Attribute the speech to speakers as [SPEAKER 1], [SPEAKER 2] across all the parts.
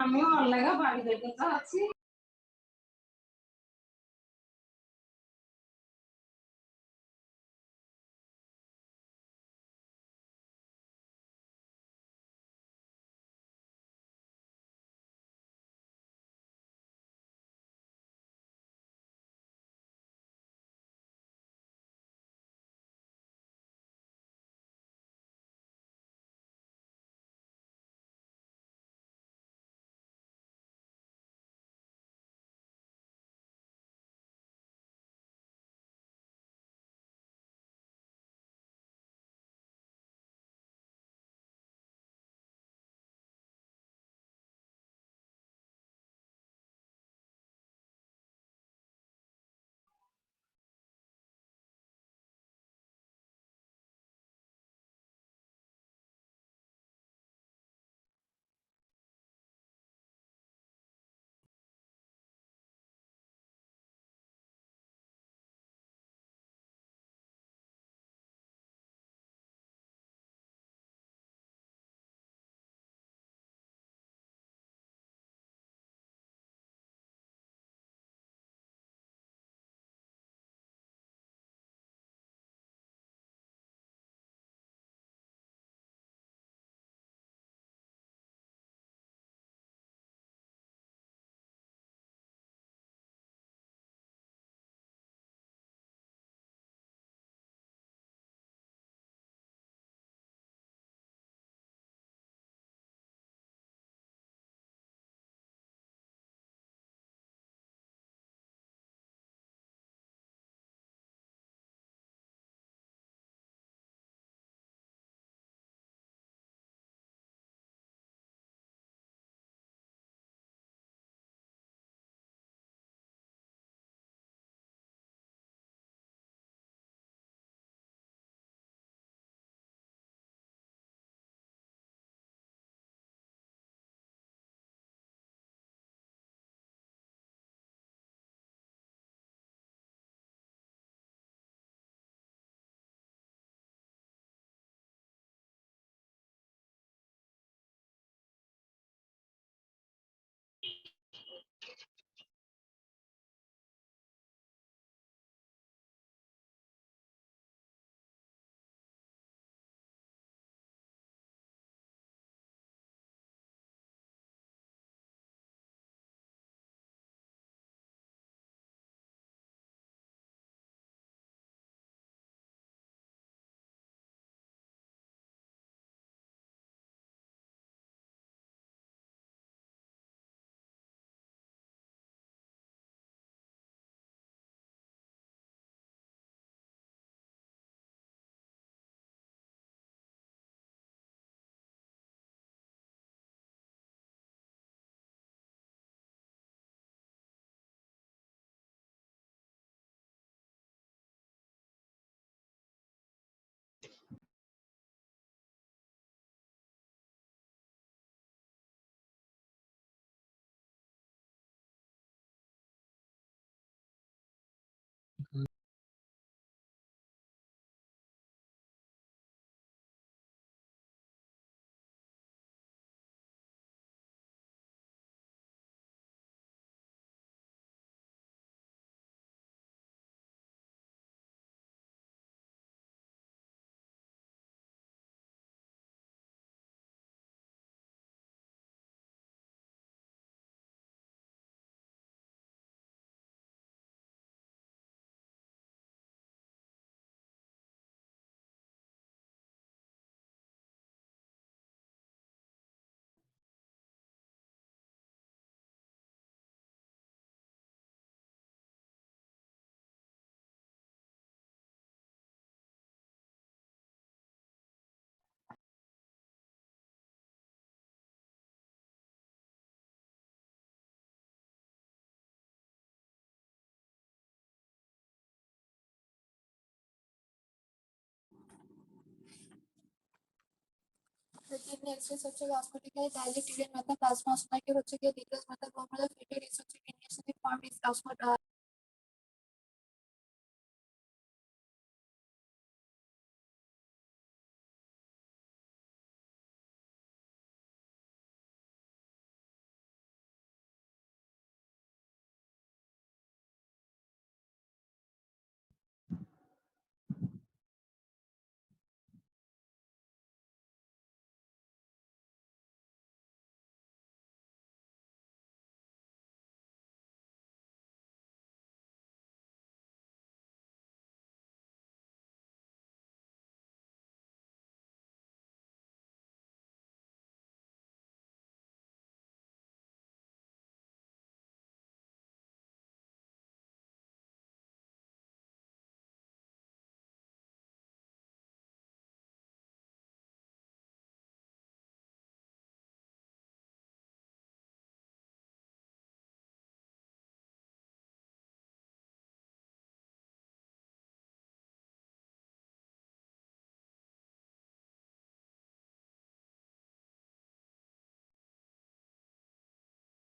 [SPEAKER 1] আমিও অনলাইনে বাড়ি যেতে চাচ্ছি।
[SPEAKER 2] Protein excess হচ্ছে vascularly dilated method plasma spike হচ্ছে কি details method formula fitted is হচ্ছে কি initially formed is plasma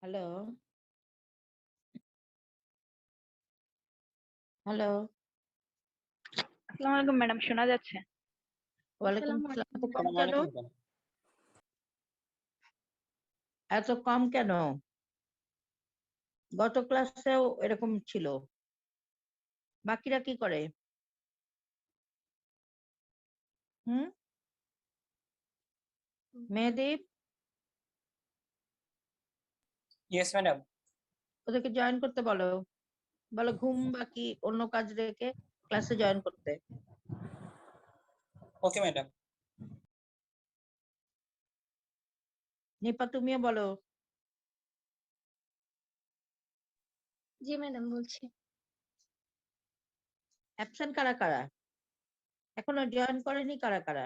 [SPEAKER 3] hello hello
[SPEAKER 4] আসসালামু আলাইকুম ম্যাডাম, শোনা যাচ্ছে?
[SPEAKER 3] ওয়ালাইকুম
[SPEAKER 2] আসসালামু
[SPEAKER 3] আসসালাম।
[SPEAKER 2] আলাইকুম
[SPEAKER 3] এত কম
[SPEAKER 2] ম্যাডাম।
[SPEAKER 3] কেন? এত কম কেন? গত ক্লাসেও এরকম ছিল। বাকিরা কি করে? হুম, মেহেদীপ,
[SPEAKER 5] ইয়েস ম্যাডাম।
[SPEAKER 3] ওদেরকে জয়েন করতে বলো। বলো ঘুম বাকি অন্য কাজ রেখে ক্লাসে জয়েন করতে।
[SPEAKER 5] Okay madam.
[SPEAKER 3] নিপা তুমিও বলো।
[SPEAKER 2] জি ম্যাডাম, বলছি।
[SPEAKER 3] অ্যাবসেন্ট কারা কারা? এখনো জয়েন করেনি কারা কারা?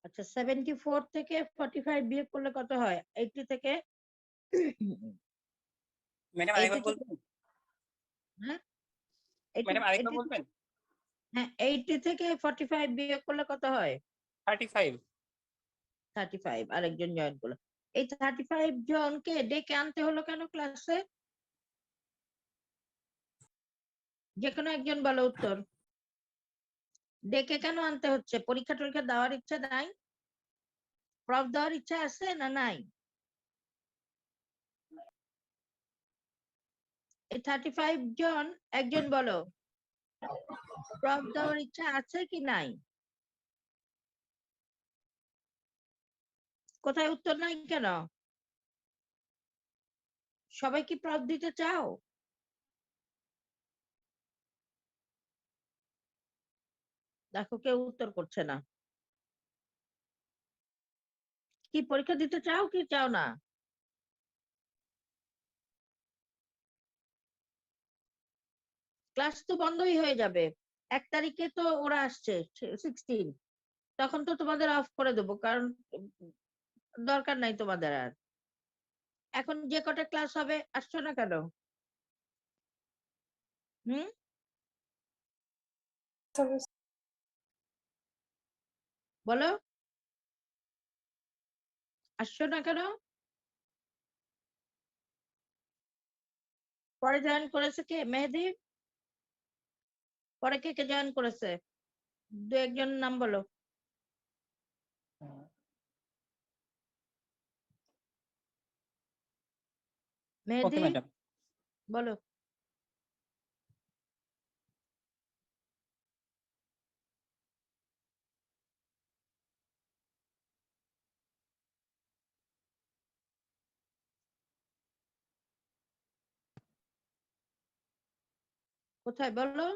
[SPEAKER 3] আচ্ছা 74 থেকে 45 বিয়োগ করলে কত হয়? 80 থেকে
[SPEAKER 5] ম্যাডাম
[SPEAKER 3] 80
[SPEAKER 5] আরেকবার
[SPEAKER 3] থেকে
[SPEAKER 5] বলবেন?
[SPEAKER 3] হ্যাঁ 80
[SPEAKER 5] ম্যাডাম আরেকবার
[SPEAKER 3] 80
[SPEAKER 5] বলবেন?
[SPEAKER 3] হ্যাঁ 80 থেকে 45 বিয়োগ করলে কত হয়?
[SPEAKER 5] 35।
[SPEAKER 3] 35 আরেকজন জয়েন করলো। এই 35 জনকে ডেকে আনতে হলো কেন ক্লাসে? যে কোনো একজন বলো উত্তর। ডেকে কেন আনতে হচ্ছে? পরীক্ষা টরীক্ষা দেওয়ার ইচ্ছা নাই? প্রফ দেওয়ার ইচ্ছা আছে না নাই? এই 35 জন একজন বলো প্রফ দেওয়ার ইচ্ছা আছে কি নাই? কোথায় উত্তর নাই কেন? সবাই কি প্রফ দিতে চাও? দেখো কেউ উত্তর করছে না। কি পরীক্ষা দিতে চাও কি চাও না? ক্লাস তো বন্ধই হয়ে যাবে। 1 তারিখে তো ওরা আসছে 16, তখন তো তোমাদের অফ করে দেবো, কারণ দরকার নাই তোমাদের আর। এখন যে কটা ক্লাস হবে আসছো না কেন? হুম, বলো আসছো না কেন? পরে জয়েন করেছে কে? মেহেদি? পরে কে কে জয়েন করেছে? দু একজন নাম বলো।
[SPEAKER 5] ওকে
[SPEAKER 3] মেহেদি
[SPEAKER 5] ম্যাডাম।
[SPEAKER 3] বলো। কোথায় বলো?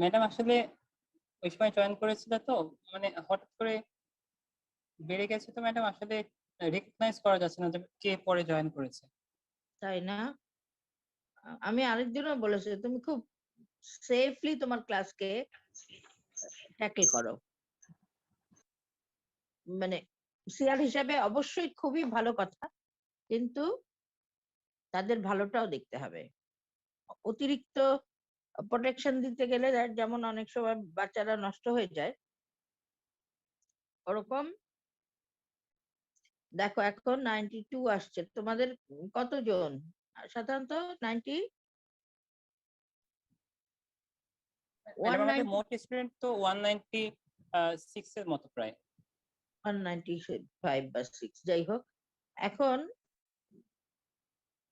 [SPEAKER 5] ম্যাডাম আসলে ওই সময় জয়েন করেছিল তো, মানে হঠাৎ করে বেড়ে গেছে তো ম্যাডাম, আসলে রেকগনাইজ করা যাচ্ছে না যে কে পরে জয়েন করেছে।
[SPEAKER 3] তাই না? আমি আরেকজনও বলেছি তুমি খুব সেফলি তোমার ক্লাসকে ট্যাকেল করো। মানে সিআর হিসাবে অবশ্যই খুবই ভালো কথা, কিন্তু তাদের ভালোটাও দেখতে হবে। অতিরিক্ত প্রোটেকশন দিতে গেলে যেমন অনেক সময় বাচ্চারা নষ্ট হয়ে যায়, ওরকম দেখো এখন 92 আসছে তোমাদের। কতজন সাধারণত? 90
[SPEAKER 5] ম্যাডাম আমাদের
[SPEAKER 3] 190
[SPEAKER 5] মোট স্টুডেন্ট তো 196 এর মতো প্রায়।
[SPEAKER 3] 195 বা 6 যাই হোক। এখন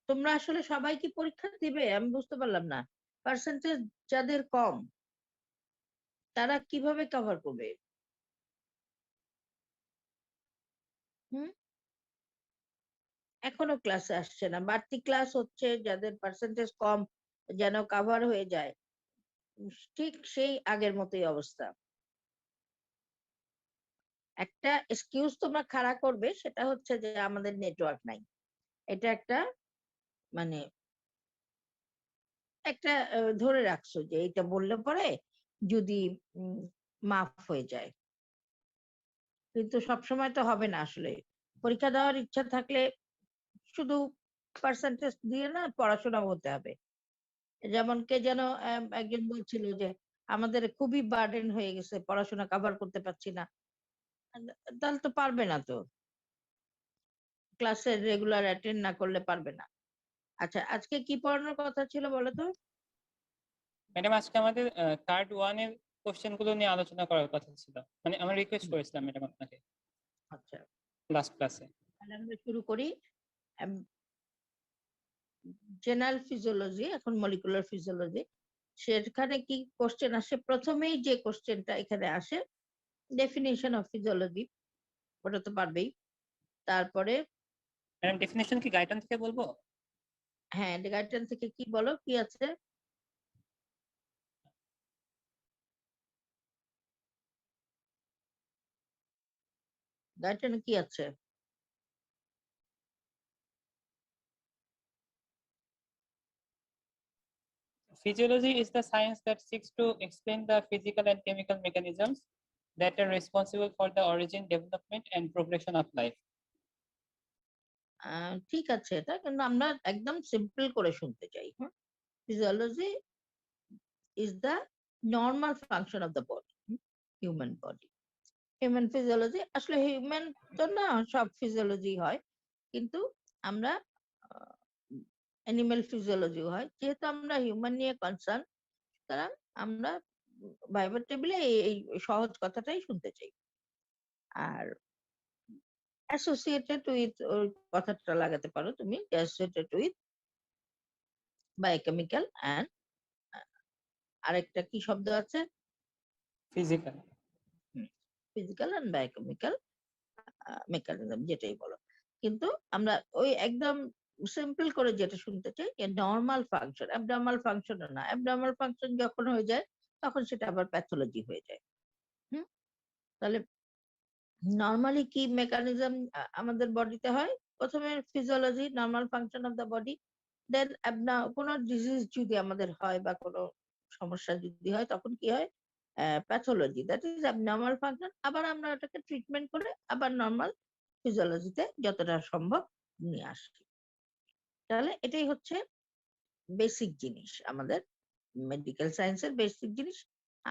[SPEAKER 3] তোমরা আসলে সবাই কি পরীক্ষা দিবে? আমি বুঝতে পারলাম না। পার্সেন্টেজ যাদের কম তারা কিভাবে কভার করবে? হুম, এখনো ক্লাসে আসছে না, বাড়তি ক্লাস হচ্ছে, যাদের পার্সেন্টেজ কম যেন কভার হয়ে যায়। ঠিক সেই আগের মতোই অবস্থা। একটা এক্সকিউজ তোমরা খাড়া করবে, সেটা হচ্ছে যে আমাদের নেটওয়ার্ক নাই। এটা একটা মানে একটা ধরে রাখছো যে এটা বললে পরে যদি মাফ হয়ে যায়, কিন্তু সবসময় তো হবে না আসলে। পরীক্ষা দেওয়ার ইচ্ছা থাকলে শুধু পার্সেন্টেজ দিয়ে না, পড়াশোনা হতে হবে। যেমন কে যেন একজন বলছিল যে আমাদের খুবই বার্ডেন হয়ে গেছে, পড়াশোনা কভার করতে পারছি না। তাহলে তো পারবে না তো, ক্লাসে রেগুলার অ্যাটেন্ড না করলে পারবে না। আচ্ছা আজকে কি পড়ানোর কথা ছিল বলো তো?
[SPEAKER 5] ম্যাডাম আজকে আমাদের কার্ড 1 এর কোশ্চেন গুলো নিয়ে আলোচনা করার কথা ছিল, মানে আমি রিকোয়েস্ট করেছিলাম ম্যাডাম আপনাকে
[SPEAKER 3] আচ্ছা
[SPEAKER 5] লাস্ট ক্লাসে।
[SPEAKER 3] তাহলে আমরা শুরু করি। জেনারেল ফিজিওলজি, এখন মলিকুলার ফিজিওলজি। সেখানে কি কোশ্চেন আসে? প্রথমেই যে কোশ্চেনটা এখানে আসে ডেফিনিশন অফ ফিজিওলজি, ওটা তো পারবেই। তারপরে
[SPEAKER 5] ম্যাডাম ডেফিনেশন কি গাইডলাইন থেকে বলবো?
[SPEAKER 3] হ্যাঁ গাইডলাইন থেকে কি বলো, কি আছে? গাইডলাইনে কি আছে?
[SPEAKER 5] Physiology is the science that seeks to explain the physical and chemical mechanisms that are responsible for the origin, development, and progression of life.
[SPEAKER 3] ঠিক আছে, এটা কিন্তু আমরা একদম সিম্পল করে শুনতে চাই। Physiology is the normal function of the body, human body. Human physiology আসলে হিউম্যান তো না, সব ফিজিওলজি হয়, কিন্তু আমরা অ্যানিমেল ফিজিওলজি হয়, যেহেতু আমরা হিউম্যান নিয়ে কনসার্ন, সুতরাং আমরা ভাইবার টেবিলে এই সহজ কথাটাই শুনতে চাই। আর অ্যাসোসিয়েটেড উইথ ওই কথাটা লাগাতে পারো তুমি, অ্যাসোসিয়েটেড উইথ বায়োকেমিক্যাল অ্যান্ড আরেকটা কি শব্দ আছে,
[SPEAKER 5] Physical.
[SPEAKER 3] Physical and biochemical mechanism, যেটাই বলো। কিন্তু আমরা ওই একদম সিম্পল করে যেটা শুনতে চাই, যে নর্মাল ফাংশন, অ্যাবনর্মাল ফাংশন না। অ্যাবনর্মাল ফাংশন যখন হয়ে যায় তখন সেটা আবার প্যাথোলজি হয়ে যায়। তাহলে নর্মালি কি মেকানিজম আমাদের বডিতে হয়? প্রথমে physiology, normal function of the body, then কোনো ডিজিজ যদি আমাদের হয় বা কোনো সমস্যা যদি হয় তখন কি হয়? Pathology, that is abnormal function. আবার আমরা ওটাকে ট্রিটমেন্ট করে আবার নর্মাল ফিজিওলজিতে যতটা সম্ভব নিয়ে আসি। তাহলে এটাই হচ্ছে বেসিক জিনিস, আমাদের মেডিকেল সায়েন্সের বেসিক জিনিস।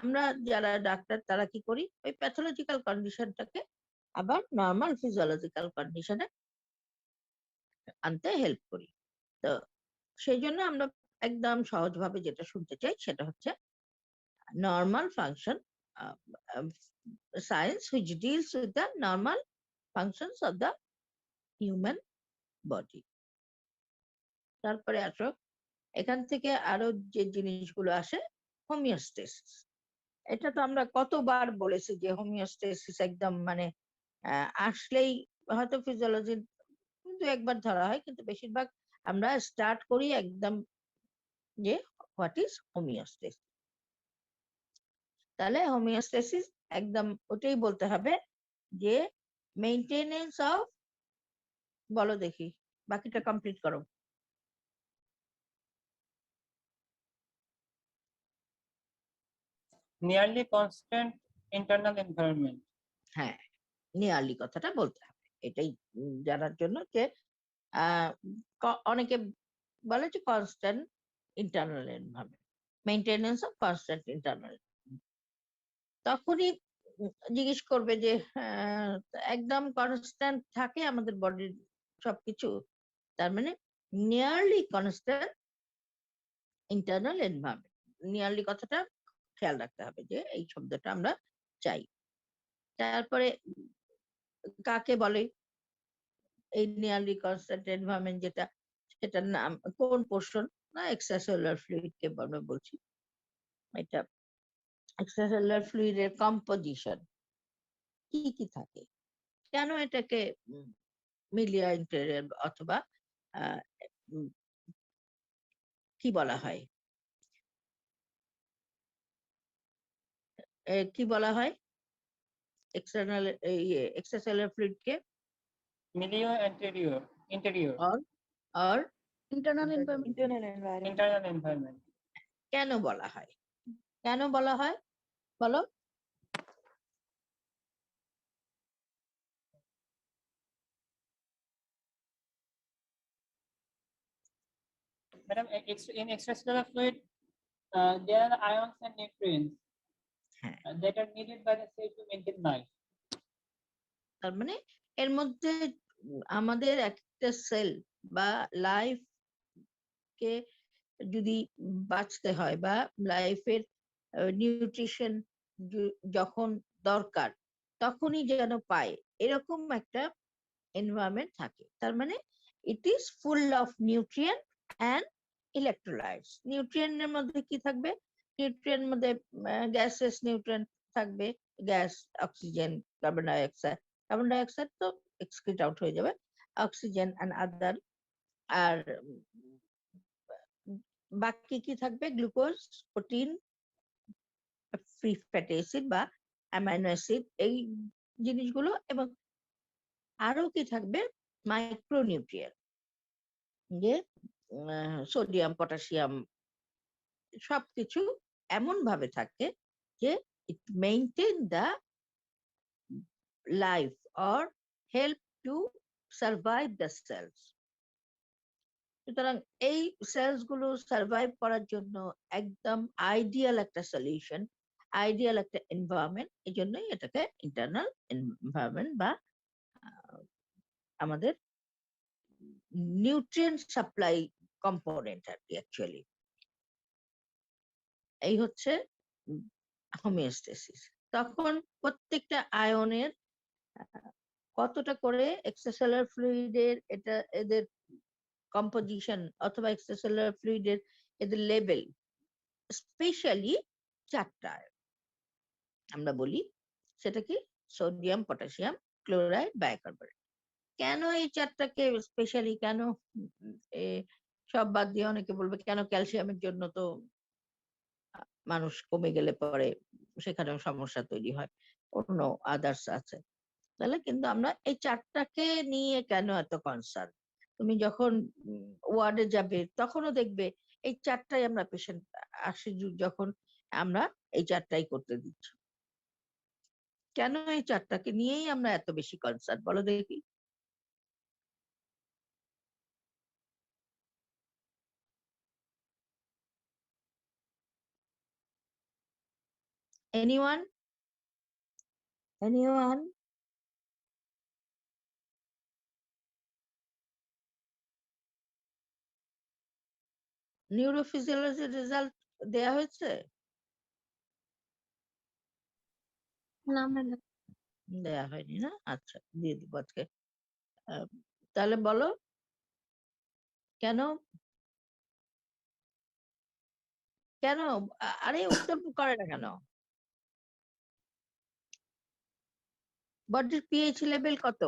[SPEAKER 3] আমরা যারা ডাক্তার তারা কি করি? ওই প্যাথোলজিক্যাল কন্ডিশনটাকে আবার নর্মাল ফিজিওলজিক্যাল কন্ডিশনে আনতে হেল্প করি। তো সেই জন্য আমরা একদম সহজভাবে যেটা শুনতে চাই সেটা হচ্ছে normal function, science which deals with the normal functions of the human body. তারপরে আসো, এখান থেকে আরো যে জিনিসগুলো আসে, হোমিওস্টেসিস। এটা তো আমরা কতবার বলেছি যে হোমিওস্টেসিস একদম মানে আসলেই হয়তো ফিজিওলজি কিন্তু একবার ধরা হয়, কিন্তু বেশিরভাগ আমরা স্টার্ট করি একদম যে হোয়াট ইজ হোমিওস্টেসিস। তাহলে হোমিওস্টেসিস একদম ওটাই বলতে হবে যে মেইনটেনেন্স অফ, বলো দেখি, বাকিটা কমপ্লিট করো।
[SPEAKER 5] Nearly constant internal environment.
[SPEAKER 3] হ্যাঁ, নিয়ারলি কথাটা বলতে হবে, এটাই জানার জন্য যে অনেকে বলে যে constant internal environment, maintenance of constant internal. তখনই জিজ্ঞেস করবে যে একদম কনস্ট্যান্ট থাকে আমাদের বডির সবকিছু, তার মানে nearly constant internal environment. Nearly কথাটা খেয়াল রাখতে হবে যে এই শব্দটা আমরা চাই। তারপরে কাকে বলে এই নিয়ারলি কনস্ট্যান্ট এনভায়রনমেন্ট, যেটা সেটার নাম কোন পোর্শন? না, এক্সট্রাসেলুলার ফ্লুইড কে আমরা বলছি। এটা এক্সট্রাসেলুলার ফ্লুইডের কম্পোজিশন কি কি থাকে, কেন এটাকে মিলিয়া ইন্টেরিয়র অথবা কি বলা হয়, কি বলা হয় এক্সটার্নাল এক্সট্রাসেলুলার ফ্লুইড কে?
[SPEAKER 5] Milieu interior.
[SPEAKER 3] আর
[SPEAKER 4] Internal environment.
[SPEAKER 5] Internal environment.
[SPEAKER 3] কেন বলা হয়, কেন বলা হয় বলো?
[SPEAKER 5] Madam, in extracellular fluid, there are ions and nutrients
[SPEAKER 3] হ্যাঁ,
[SPEAKER 5] that are needed by the cell to maintain life.
[SPEAKER 3] তার মানে এর মধ্যে আমাদের একটা সেল বা লাইফ কে যদি বাঁচতে হয় বা লাইফের নিউট্রিশন যখন দরকার তখনই যেন পায়, এরকম একটা এনভায়রনমেন্ট থাকে। তার মানে it is full of nutrient and electrolytes. নিউট্রিয়েন্টের মধ্যে কি থাকবে? নিউট্রিয়েন্ট মধ্যে গ্যাসেস নিউট্রিয়েন্ট থাকবে, gas, oxygen, carbon dioxide. Carbon dioxide তো এক্সক্রিট আউট হয়ে যাবে, অক্সিজেন অ্যান্ড আদার। আর বাকি কি থাকবে? Glucose, protein, free fatty acid বা অ্যামাইনো অ্যাসিড, এই জিনিসগুলো। এবং আরো কি থাকবে? মাইক্রোনিউট্রিয়েন্ট, যে সোডিয়াম, পটাশিয়াম, সবকিছু এমন ভাবে থাকে যে it maintain the life or help to survive the cells. সুতরাং এই সেলস গুলো সার্ভাইভ করার জন্য একদম আইডিয়াল একটা সলিউশন, আইডিয়াল একটা এনভায়রনমেন্ট। এই জন্যই এটাকে ইন্টারনাল এনভায়রনমেন্ট বা আমাদের নিউট্রিয়েন্ট সাপ্লাই কম্পোনেন্ট আর কি অ্যাকচুয়ালি। এই হচ্ছে হোমিওস্টেসিস। তখন প্রত্যেকটা আয়নের কতটা করে এক্সট্রাসেলুলার ফ্লুইডের এটা এদের কম্পোজিশন অথবা এক্সট্রাসেলুলার ফ্লুইডের এদের লেভেল, স্পেশালি 4টা আমরা বলি, সেটা কি সোডিয়াম, পটাশিয়াম, ক্লোরাইড, বাইকার্বনেট। কেন এই 4টাকে স্পেশালি কেন সব বাদ দিয়ে অনেকে বলবে কেন ক্যালসিয়ামের জন্য তো মানুষ কমে গেলে পরে সেখানেও সমস্যা তৈরি হয়, অন্য আদার্স আছে। তাহলে কিন্তু আমরা এই 4টাকে নিয়ে কেন এত কনসার্ন? তুমি যখন ওয়ার্ডে যাবে তখনও দেখবে এই 4টাই আমরা পেশেন্ট আসে যখন আমরা এই 4টাই করতে দিচ্ছি। কেন এই 4টাকে নিয়েই আমরা এত বেশি কনসার্ন বলো দেখি? Anyone? Anyone? নিউরোফিজিওলজির রেজাল্ট দেয়া হয়েছে?
[SPEAKER 2] না ম্যাডাম।
[SPEAKER 3] দেয়া হয়নি না? আচ্ছা, দিয়ে দিব আজকে। তাহলে বলো কেন? কেন? আরে উত্তর করে না কেন? বডির পিএইচ লেভেল কত?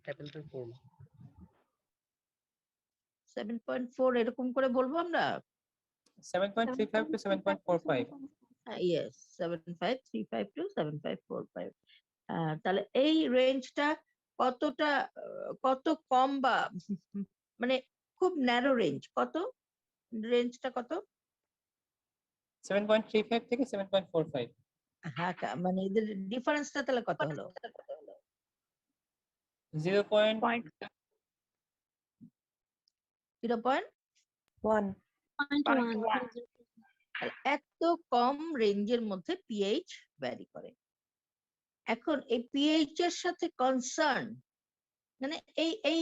[SPEAKER 5] ক্যাপিটাল 4
[SPEAKER 3] 7.4 এরকম করে বলবো আমরা?
[SPEAKER 5] 7.35 to 7.45
[SPEAKER 3] ইয়েস, 7535 টু 7545। তাহলে এই রেঞ্জটা কতটা কত কম বা মানে খুব ন্যারো রেঞ্জ? কত রেঞ্জটা কত?
[SPEAKER 5] 7.35 থেকে 7.45
[SPEAKER 3] হ্যাঁ, মানে এদের ডিফারেন্সটা তাহলে কত হলো?
[SPEAKER 5] 0.1
[SPEAKER 3] 0.1। এত কম রেঞ্জের মধ্যে পিএইচ ভ্যারি করে। এখন এই পিএইচ এর সাথে কনসার্ন মানে এই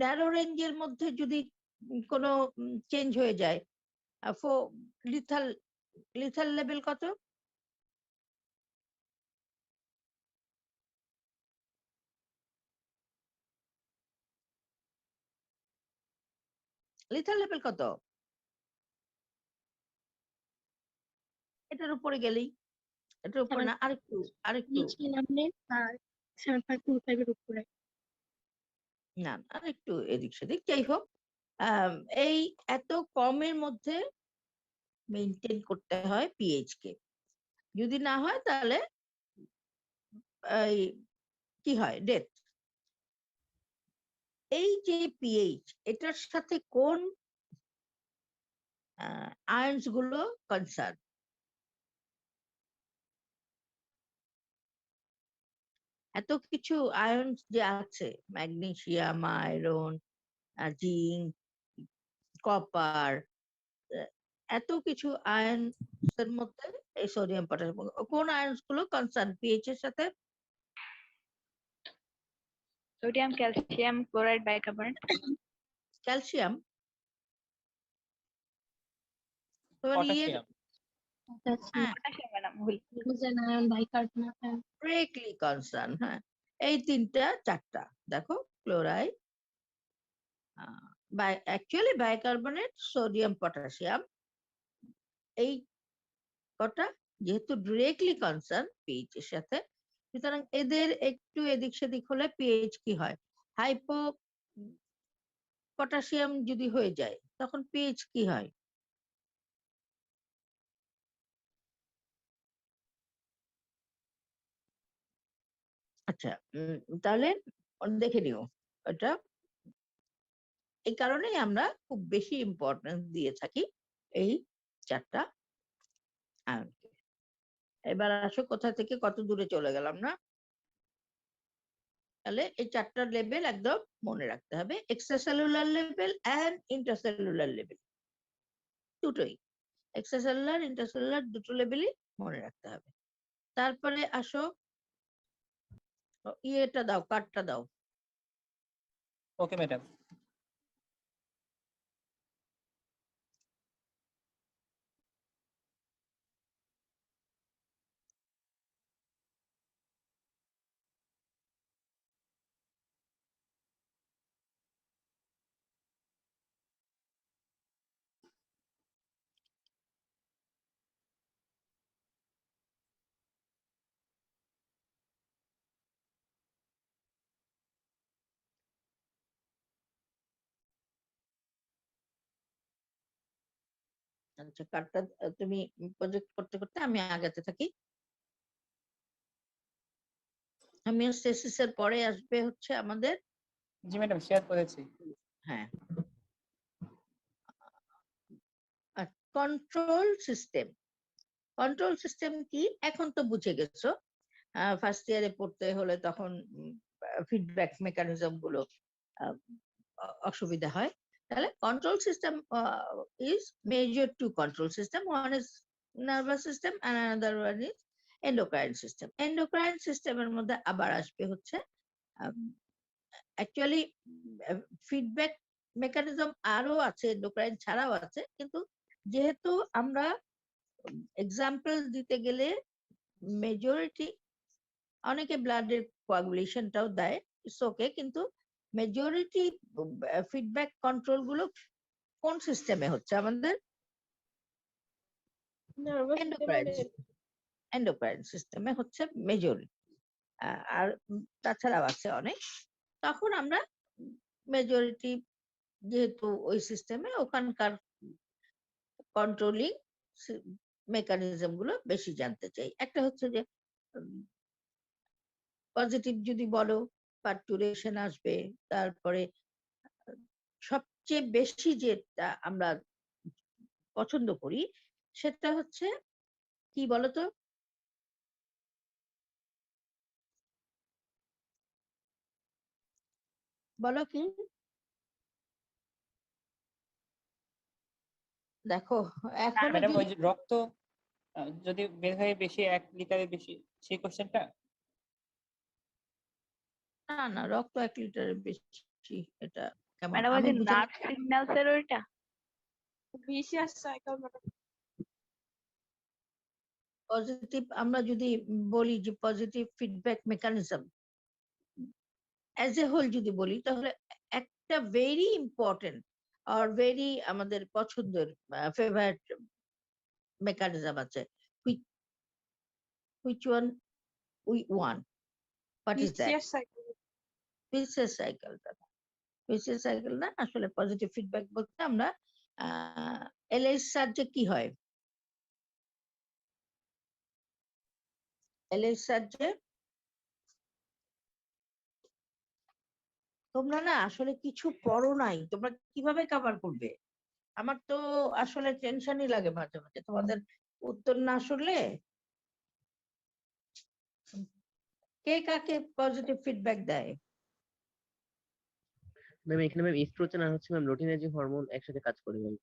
[SPEAKER 3] ন্যারো রেঞ্জের মধ্যে যদি কোনো চেঞ্জ হয়ে যায়, লিথাল লিথাল লেভেল কত? লিথাল লেভেল কত? এটার উপরে গেলেই, এটার উপর না, আরেকটু আরেকটু না, আরেকটু এদিক সেদিক, যাই হোক এই এত কমের মধ্যে মেনটেন করতে হয় পিএইচ কে। যদি না হয় তাহলে এই কি হয়, ডেথ। এই যে পিএইচ, এটার সাথে কোন আয়নস গুলো কনসার্ন? এত কিছু আয়নস যে আছে, ম্যাগনেসিয়াম, আয়রন, জিঙ্ক, কপার, এত কিছু আয়নস এর মধ্যে এই সোডিয়াম, পটাশিয়াম, কোন আয়নস গুলো কনসার্ন পিএইচ এর সাথে?
[SPEAKER 4] Sodium, calcium, chloride, bicarbonate.
[SPEAKER 3] Calcium,
[SPEAKER 5] potassium
[SPEAKER 4] potassium madam ভুল।
[SPEAKER 3] Directly concern. হ্যাঁ, এই 3টা 4টা দেখো, chloride, actually bicarbonate, sodium, potassium, এই কটা যেহেতু ডিরেক্টলি কনসার্ন পিএইচ এর সাথে, সুতরাং এদের একটু এদিক সেদিক হলে পিএইচ কি হয়, হাইপো পটাশিয়াম যদি হয়ে যায় তখন পিএইচ কি হয়? আচ্ছা, তাহলে দেখে নিও এটা। এই কারণেই আমরা খুব বেশি ইম্পর্টেন্স দিয়ে থাকি এই 4টা আয়নকে। এবার আসো কোথা থেকে কত দূরে চলে গেলাম না? তাহলে এই 4টা লেভেল একদম মনে রাখতে হবে, extracellular level and intercellular level, দুটোই এক্সট্রাসেলুলার ইন্টারসেলুলার দুটো লেভেলই মনে রাখতে হবে। তারপরে আসো ইয়েটা দাও, কার্ডটা দাও।
[SPEAKER 5] Okay madam.
[SPEAKER 3] আচ্ছা, কার্ডটা তুমি প্রজেক্ট করতে করতে আমি আগাতে থাকি। হোমিওস্টেসিসের পরে আসবে হচ্ছে আমাদের,
[SPEAKER 5] জি ম্যাডাম শেয়ার করেছি।
[SPEAKER 3] হ্যাঁ, কন্ট্রোল সিস্টেম। কন্ট্রোল সিস্টেম কি এখন তো বুঝে গেছো, ফার্স্ট ইয়ারে পড়তে হলে তখন ফিডব্যাক মেকানিজম গুলো অসুবিধা হয়। তাহলে control system is major two control system, one is nervous system and another one is endocrine system. Endocrine সিস্টেমের মধ্যে আবার আসবে হচ্ছে অ্যাকচুয়ালি ফিডব্যাক মেকানিজম আরো আছে, এন্ডোক্রাইন ছাড়াও আছে, কিন্তু যেহেতু আমরা এক্সাম্পল দিতে গেলে মেজরিটি, অনেকে ব্লাডের কোয়াগুলেশনটাও দেয়, ইটস ওকে, কিন্তু মেজরিটি ফিডব্যাক কন্ট্রোল গুলো কোন সিস্টেমে হচ্ছে আমাদের? এন্ডোক্রাইন সিস্টেমে হচ্ছে মেজরিটি। আর তাছাড়াও আছে অনেক। তখন আমরা মেজরিটি যেহেতু ওই সিস্টেমে, ওখানকার কন্ট্রোলিং মেকানিজম গুলো বেশি জানতে চাই। একটা হচ্ছে যে পজিটিভ যদি বলো, পার্টুরেশন আসবে। তারপরে সবচেয়ে বেশি যেটা আমরা পছন্দ করি সেটা হচ্ছে কি বলতো? বলো কি? দেখো এখনো
[SPEAKER 5] ম্যাডাম
[SPEAKER 3] যদি
[SPEAKER 5] ওই যে রক্ত যদি বের হয় বেশি 1 লিটারের বেশি, সেই কোশ্চেনটা।
[SPEAKER 3] না না, রক্ত 1 লিটারের বেশি, এটা কেমন
[SPEAKER 4] ম্যাডাম ওই
[SPEAKER 3] আমি
[SPEAKER 4] যে
[SPEAKER 3] বুঝে
[SPEAKER 4] নার্ভ সিগন্যালস এর ওইটা।
[SPEAKER 1] Vicious cycle.
[SPEAKER 3] পজিটিভ আমরা যদি বলি যে positive feedback mechanism as a whole যদি বলি, তাহলে একটা ভেরি ইম্পর্টেন্ট আর ভেরি আমাদের পছন্দের ফেভারিট মেকানিজম আছে, which one we want, what is that?
[SPEAKER 1] Vicious cycle.
[SPEAKER 3] Vicious সাইকেলটা, ভিসিয়াস সাইকেল না, আসলে পজিটিভ ফিডব্যাক বলতে আমরা এলএস সাবজেক্ট কি হয়, এলএস সাবজেক্ট তোমরা না আসলে কিছু পড়ো নাই, তোমরা কিভাবে কভার করবে? আমার তো আসলে টেনশনই লাগে মাঝে মাঝে তোমাদের উত্তর না শুনলে। কে কাকে পজিটিভ ফিডব্যাক দেয়?
[SPEAKER 6] ম্যাম এখানে ম্যাম ইস্ট্রোজেন আর হচ্ছে ম্যাম লুটিনার্জিক হরমোন একসাথে কাজ করে ম্যাম।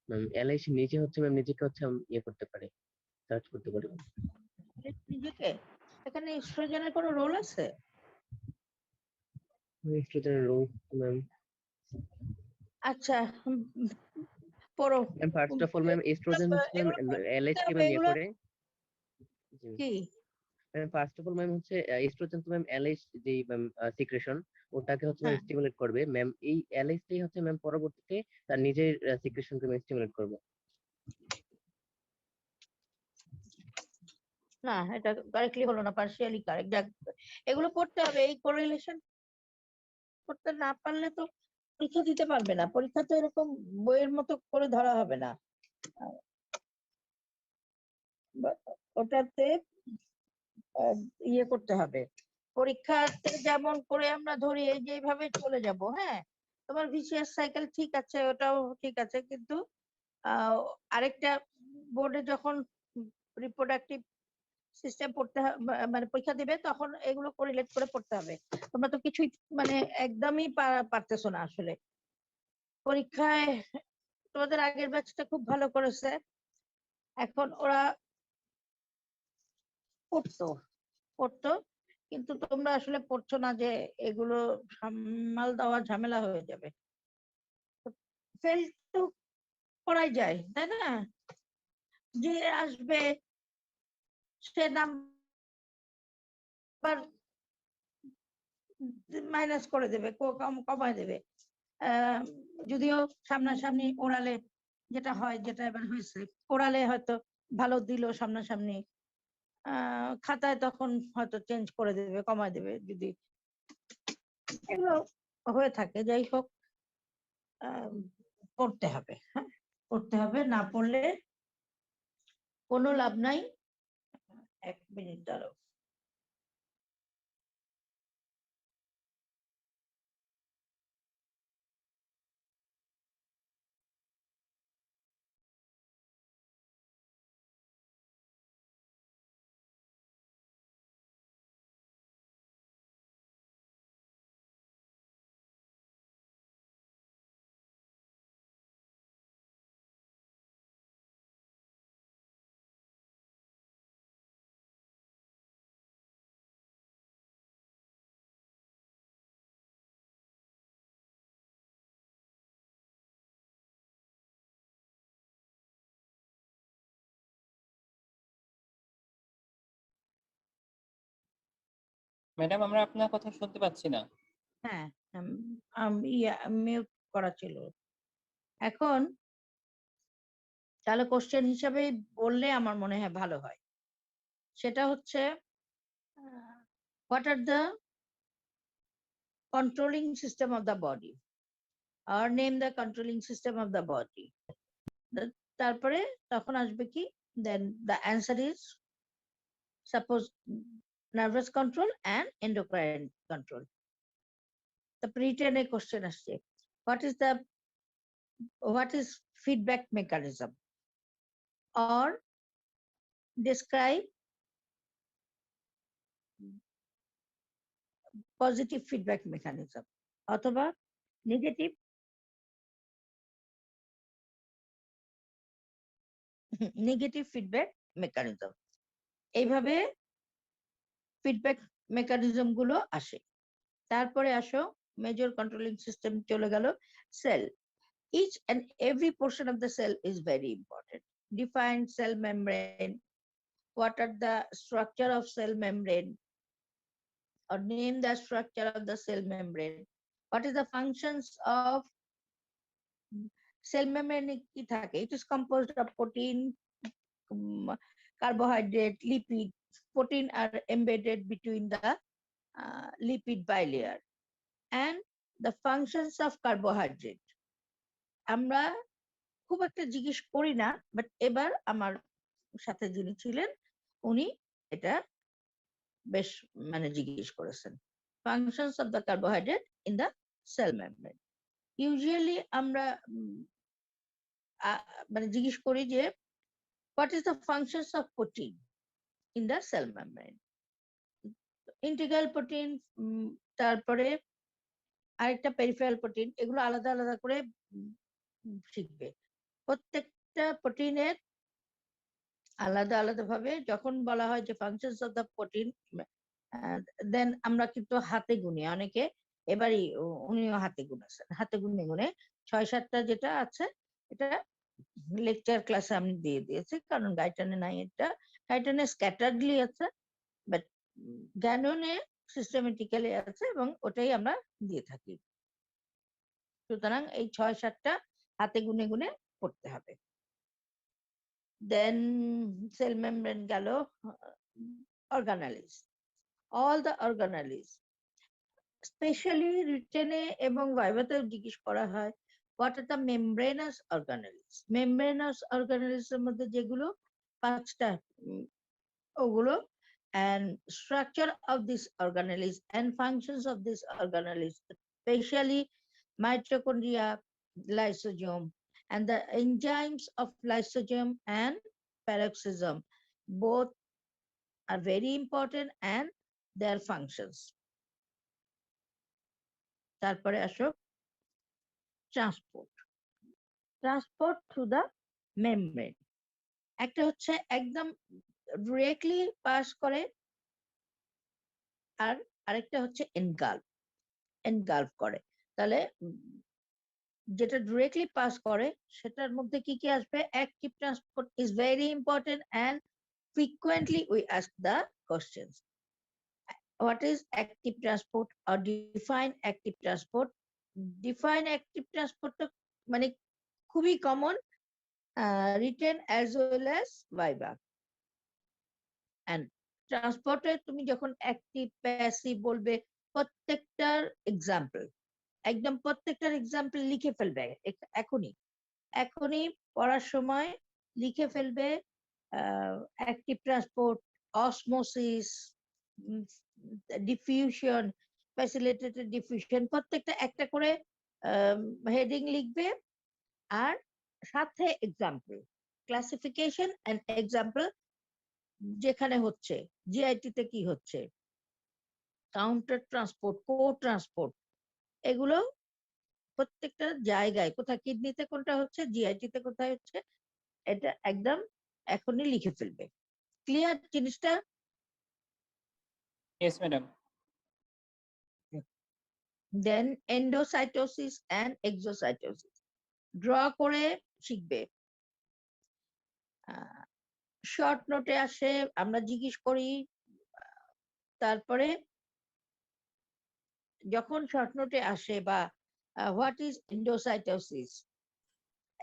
[SPEAKER 6] ম্যাম এলআইসি নিজে হচ্ছে ম্যাম নিজেকে হচ্ছে ইয়ে করতে পারে, সার্চ করতে পারে।
[SPEAKER 3] নিজেকে? এখানে ইস্ট্রোজেনের কোনো রোল আছে?
[SPEAKER 6] ইস্ট্রোজেনের রোল ম্যাম,
[SPEAKER 3] আচ্ছা, পড়ো।
[SPEAKER 6] Ma'am first of all ma'am estrogen হচ্ছে ম্যাম এলআইসি কে ম্যাম ইয়ে করে। জি
[SPEAKER 3] কি
[SPEAKER 6] ma'am first of all ma'am হচ্ছে ইস্ট্রোজেন তো ম্যাম এলআইসি যেই ম্যাম সিক্রেশন ওটাকে হচ্ছে ম্যাম
[SPEAKER 3] হ্যাঁ,
[SPEAKER 6] স্টিমুলেট করবে ম্যাম। এই এলআইসি হচ্ছে ম্যাম পরবর্তীতে তার নিজের সিক্রেশনকে ম্যাম স্টিমুলেট করবে।
[SPEAKER 3] না এটা কারেক্টলি হলো না, পার্শিয়ালি কারেক্ট। এগুলো পড়তে হবে, এই কোরিলেশন করতে না পারলে তো পরীক্ষা দিতে পারবে না। পরীক্ষা তো এরকম বইয়ের মতো করে ধরা হবে না, ওটাতে ইয়ে করতে হবে। পরীক্ষাতে যেমন করে আমরা ধরি এই যে এইভাবে চলে যাব, হ্যাঁ, তোমার ভিসিয়াস সাইকেল ঠিক আছে, ওটাও ঠিক আছে, কিন্তু আহ, আরেকটা বোর্ডে যখন রিপ্রোডাক্টিভ সিস্টেম পড়তে মানে পরীক্ষা দিবে তখন এগুলো কোরিলেট করে পড়তে হবে। তোমরা তো কিছুই মানে একদমই পারতেছো না আসলে। পরীক্ষায় তোমাদের আগের ব্যাচটা খুব ভালো করেছে, এখন ওরা পড়তো পড়তো কিন্তু তোমরা আসলে পড়ছো না, যে এগুলো সামাল দেওয়া ঝামেলা হয়ে যাবে। ফেল তো করাই যায় তাই না? যে আসবে সে নাম্বার মাইনাস করে দেবে, কমায় দেবে। যদিও সামনাসামনি ওরালে যেটা হয়, যেটা এবার হয়েছে, ওরালে হয়তো ভালো দিল সামনাসামনি, খাতায় তখন হয়তো চেঞ্জ করে দেবে, কমায় দেবে যদি এগুলো হয়ে থাকে। যাই হোক, পড়তে হবে, হ্যাঁ পড়তে হবে, না পড়লে কোনো লাভ নাই। 1 মিনিট দাঁড়াও।
[SPEAKER 5] ম্যাডাম আমরা আপনার কথা শুনতে পাচ্ছি না।
[SPEAKER 3] হ্যাঁ, মিউট করা ছিল। এখন তাহলে কোশ্চেন হিসাবে বললে আমার মনে হয় ভালো হয়। সেটা হচ্ছে, what are the controlling system of the body, আর name the controlling system of the body. তারপরে তখন আসবে কি, then the answer is suppose nervous control and endocrine control. তারপরে রিটেন এ কোশ্চেন আসছে, what is feedback mechanism, or describe positive feedback mechanism, অথবা negative negative feedback mechanism. এইভাবে feedback mechanism গুলো আসে। তারপরে আসো মেজর কন্ট্রোলিং সিস্টেম চলে গেল, sell. Each and every portion of the cell is very important. Define cell membrane. What are the structure of cell membrane, or name the structure of the cell membrane? What is the functions of cell membrane? কি থাকে? It is composed of protein, carbohydrate, lipid. Protein are embedded between the lipid bilayer. And the functions of carbohydrate আমরা খুব একটা জিজ্ঞেস করি না, but এবার আমার সাথে যিনি ছিলেন উনি এটা বেশ মানে জিজ্ঞেস করেছেন। functions of the carbohydrate in the cell membrane. Usually আমরা মানে জিজ্ঞেস করি যে what is the functions of protein in the cell membrane. Integral protein, তারপরে আরেকটা পেরিফেরাল প্রোটিন, এগুলো আলাদা আলাদা করে শিখবে। প্রত্যেকটা প্রোটিনের আলাদা আলাদা ভাবে যখন বলা হয় যে ফাংশনস অফ দ্য প্রোটিন, দেন আমরা কিন্তু হাতে গুনি অনেকে। এবারই উনিও হাতে গুনেছেন, হাতে গুনে গুনে 6-7টা যেটা আছে এটা লেকচার ক্লাসে আমি দিয়ে দিয়েছি, কারণ গাইটানে নাই। এটা গাইটানে স্ক্যাটার্ডলি আছে, বাট গ্যাননে সিস্টেমেটিক্যালি আছে, এবং ওটাই আমরা দিয়ে থাকি। সুতরাং এই 6-7টা হাতে গুনে গুনে পড়তে হবে। দেন সেল মেমব্রেন গেল, organelles, all the organelles. Specially রিটেনে এবং ভাইভাতেও জিজ্ঞেস করা হয় what are the membranous organelles. Membranous organelles এর মধ্যে যেগুলো 5টা ওগুলো, and structure of this organelles and functions of this organelles, especially mitochondria, lysosome, and the enzymes of lysozyme and peroxisome both are very important and their functions. তারপরে আসো transport through the membrane. একটা হচ্ছে একদম directly pass করে, আর আরেকটা হচ্ছে এনগালভ করে। তাহলে যেটা ডিরেক্টলি পাস করে সেটার মধ্যে কি কি আসবে? Active transport is very important and frequently we ask the questions. What is active transport or define active transport? Define active transport তো মানে খুবই common, written as well as viva. And ট্রান্সপোর্টে তুমি যখন অ্যাক্টিভ প্যাসিভ বলবে প্রত্যেকটার example, একদম প্রত্যেকটার example লিখে ফেলবে এখনই পড়ার সময় লিখে ফেলবে। Active transport, osmosis, diffusion, facilitated diffusion, প্রত্যেকটা একটা করে হেডিং লিখবে, আর সাথে এক্সাম্পল, ক্লাসিফিকেশন এন্ড এক্সাম্পল যেখানে হচ্ছে, জিআইটি তে কি হচ্ছে, কাউন্টার ট্রান্সপোর্ট, কো ট্রান্সপোর্ট, এগুলো প্রত্যেকটা জায়গায় কোথায় কিডনিতে কোনটা হচ্ছে, জিআইটি তে কোথায় হচ্ছে, এটা একদম এখনই লিখে ফেলবে। ক্লিয়ার জিনিসটা?
[SPEAKER 5] Yes, madam.
[SPEAKER 3] Then endocytosis and exocytosis draw করে শিখবে। শর্ট নোটে আসে, আমরা জিজ্ঞেস করি, তারপরে যখন শর্ট নোটে আসে বা হোয়াট ইজ এন্ডোসাইটোসিস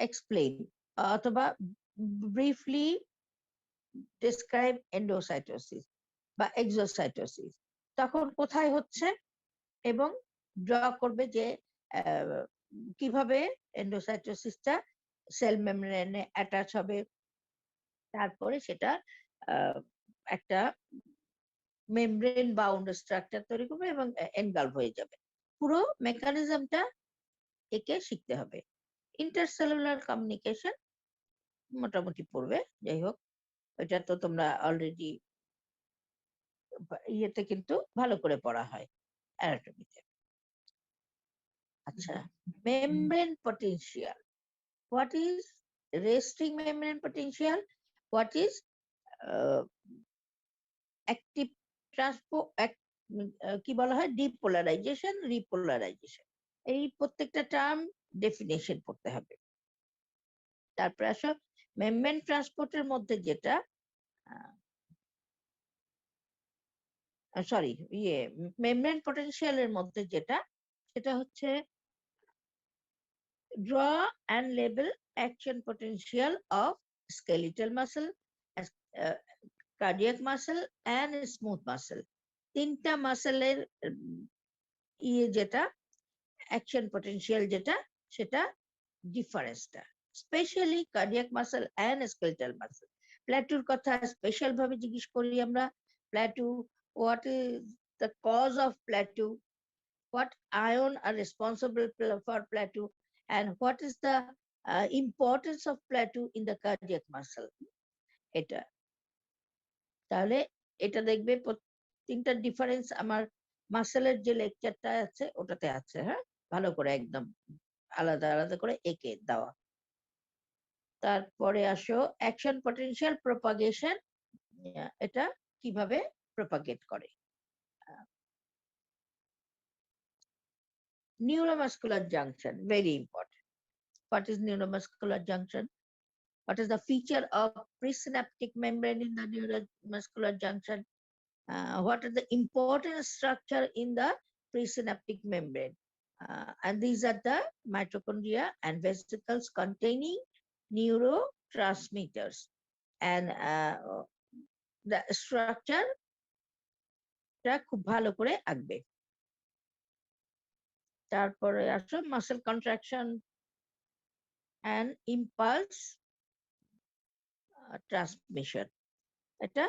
[SPEAKER 3] এক্সপ্লেইন অথবা ব্রিফলি ডেসক্রাইব এন্ডোসাইটোসিস বা এক্সোসাইটোসিস, তখন কোথায় হচ্ছে এবং ড্র করবে যে কিভাবে এন্ডোসাইটোসিসটা সেল মেমব্রেনে অ্যাটাচ হবে, তারপরে সেটা একটা মেমব্রেন বাউন্ড স্ট্রাকচার তৈরি করবে এবং এনগালভ হয়ে যাবে। পুরো মেকানিজমটা একে শিখতে হবে। ইন্টারসেলুলার কমিউনিকেশন মোটামুটি পড়বে, যাই হোক এটা তো তোমরা অলরেডি ইয়েতে কিন্তু ভালো করে পড়া হয় অ্যানাটমিতে। আচ্ছা, membrane potential, what is resting membrane potential, what is active transport, কি বলা হয়, ডিপোলারাইজেশন, রিপোলারাইজেশন, এই প্রত্যেকটা টার্ম ডেফিনেশন পড়তে হবে। তারপরে আসো মেমব্রেন ট্রান্সপোর্টের মধ্যে যেটা সরি মেমব্রেন পটেনশিয়ালের মধ্যে যেটা, সেটা হচ্ছে draw and label action potential of skeletal muscle, cardiac muscle and smooth muscle. তিনটা মাসেলের যেটা অ্যাকশন পটেনশিয়াল যেটা, সেটা ডিফারেন্সটা, specially cardiac muscle and skeletal muscle. প্ল্যাটুর কথা স্পেশাল ভাবে জিজ্ঞেস করি আমরা, plateau, what is the cause of plateau, what ion are responsible for plateau, and what is the importance of plateau in the cardiac muscle, এটা তাহলে এটা দেখবে তিনটা ডিফারেন্স আমার মাসেলের যে লেকচারটা আছে ওটাতে আছে। হ্যাঁ, ভালো করে একদম আলাদা আলাদা করে একে দেওয়া। তারপরে আসো অ্যাকশন পটেনশিয়াল প্রপাগেশন, এটা কিভাবে প্রপাগেট করে। Neuromuscular junction, very important. What is neuromuscular junction? What is the feature of presynaptic membrane in the neuromuscular junction? What are the important structure in the presynaptic membrane? And these are the mitochondria and vesicles containing neurotransmitters. And the structure টা খুব ভালো করে আঁকবে। তারপরে আসো muscle contraction and impulse transmission, এটা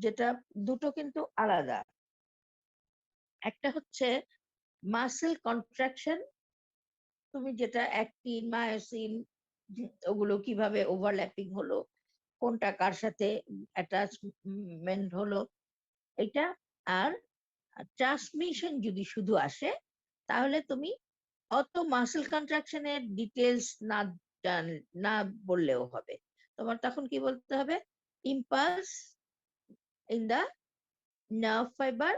[SPEAKER 3] যেটা দুটো কিন্তু আলাদা, একটা হচ্ছে মাসেল কন্ট্রাকশন তুমি যেটা অ্যাক্টিন মায়োসিন ওগুলো কিভাবে ওভারল্যাপিং হলো, কোনটা কার সাথে অ্যাটাচমেন্ট হলো এটা। আর ট্রান্সমিশন যদি শুধু আসে তাহলে তুমি অত মাসেল কন্ট্রাকশনের ডিটেলস না বললেও হবে। তোমার তখন কি বলতে হবে, impulse in the nerve fibre,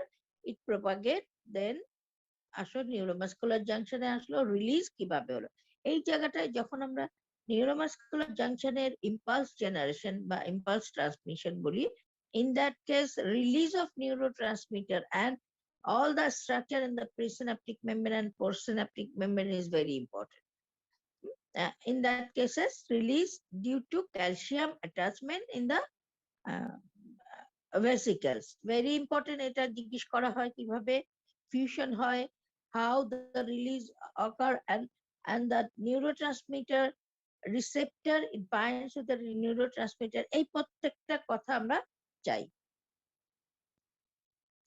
[SPEAKER 3] it propagate, then আসো নিউরোমাস্কুলার জাংশনে আসলো, রিলিজ কিভাবে হলো। এই জায়গাটায় যখন আমরা নিউরোমাস্কুলার জাংশনের ইম্পালস জেনারেশন বা ইম্পালস ট্রান্সমিশন বলি, in that case release of neurotransmitter and all the structure in the presynaptic membrane and postsynaptic membrane is very important. In that cases release due to calcium attachment in the uh, vesicles, very important। এটা জিজ্ঞেস করা হয় কিভাবে fusion হয়, how the release occur, and the neurotransmitter receptor it binds with the neurotransmitter, এই প্রত্যেকটা কথা আমরা চাই।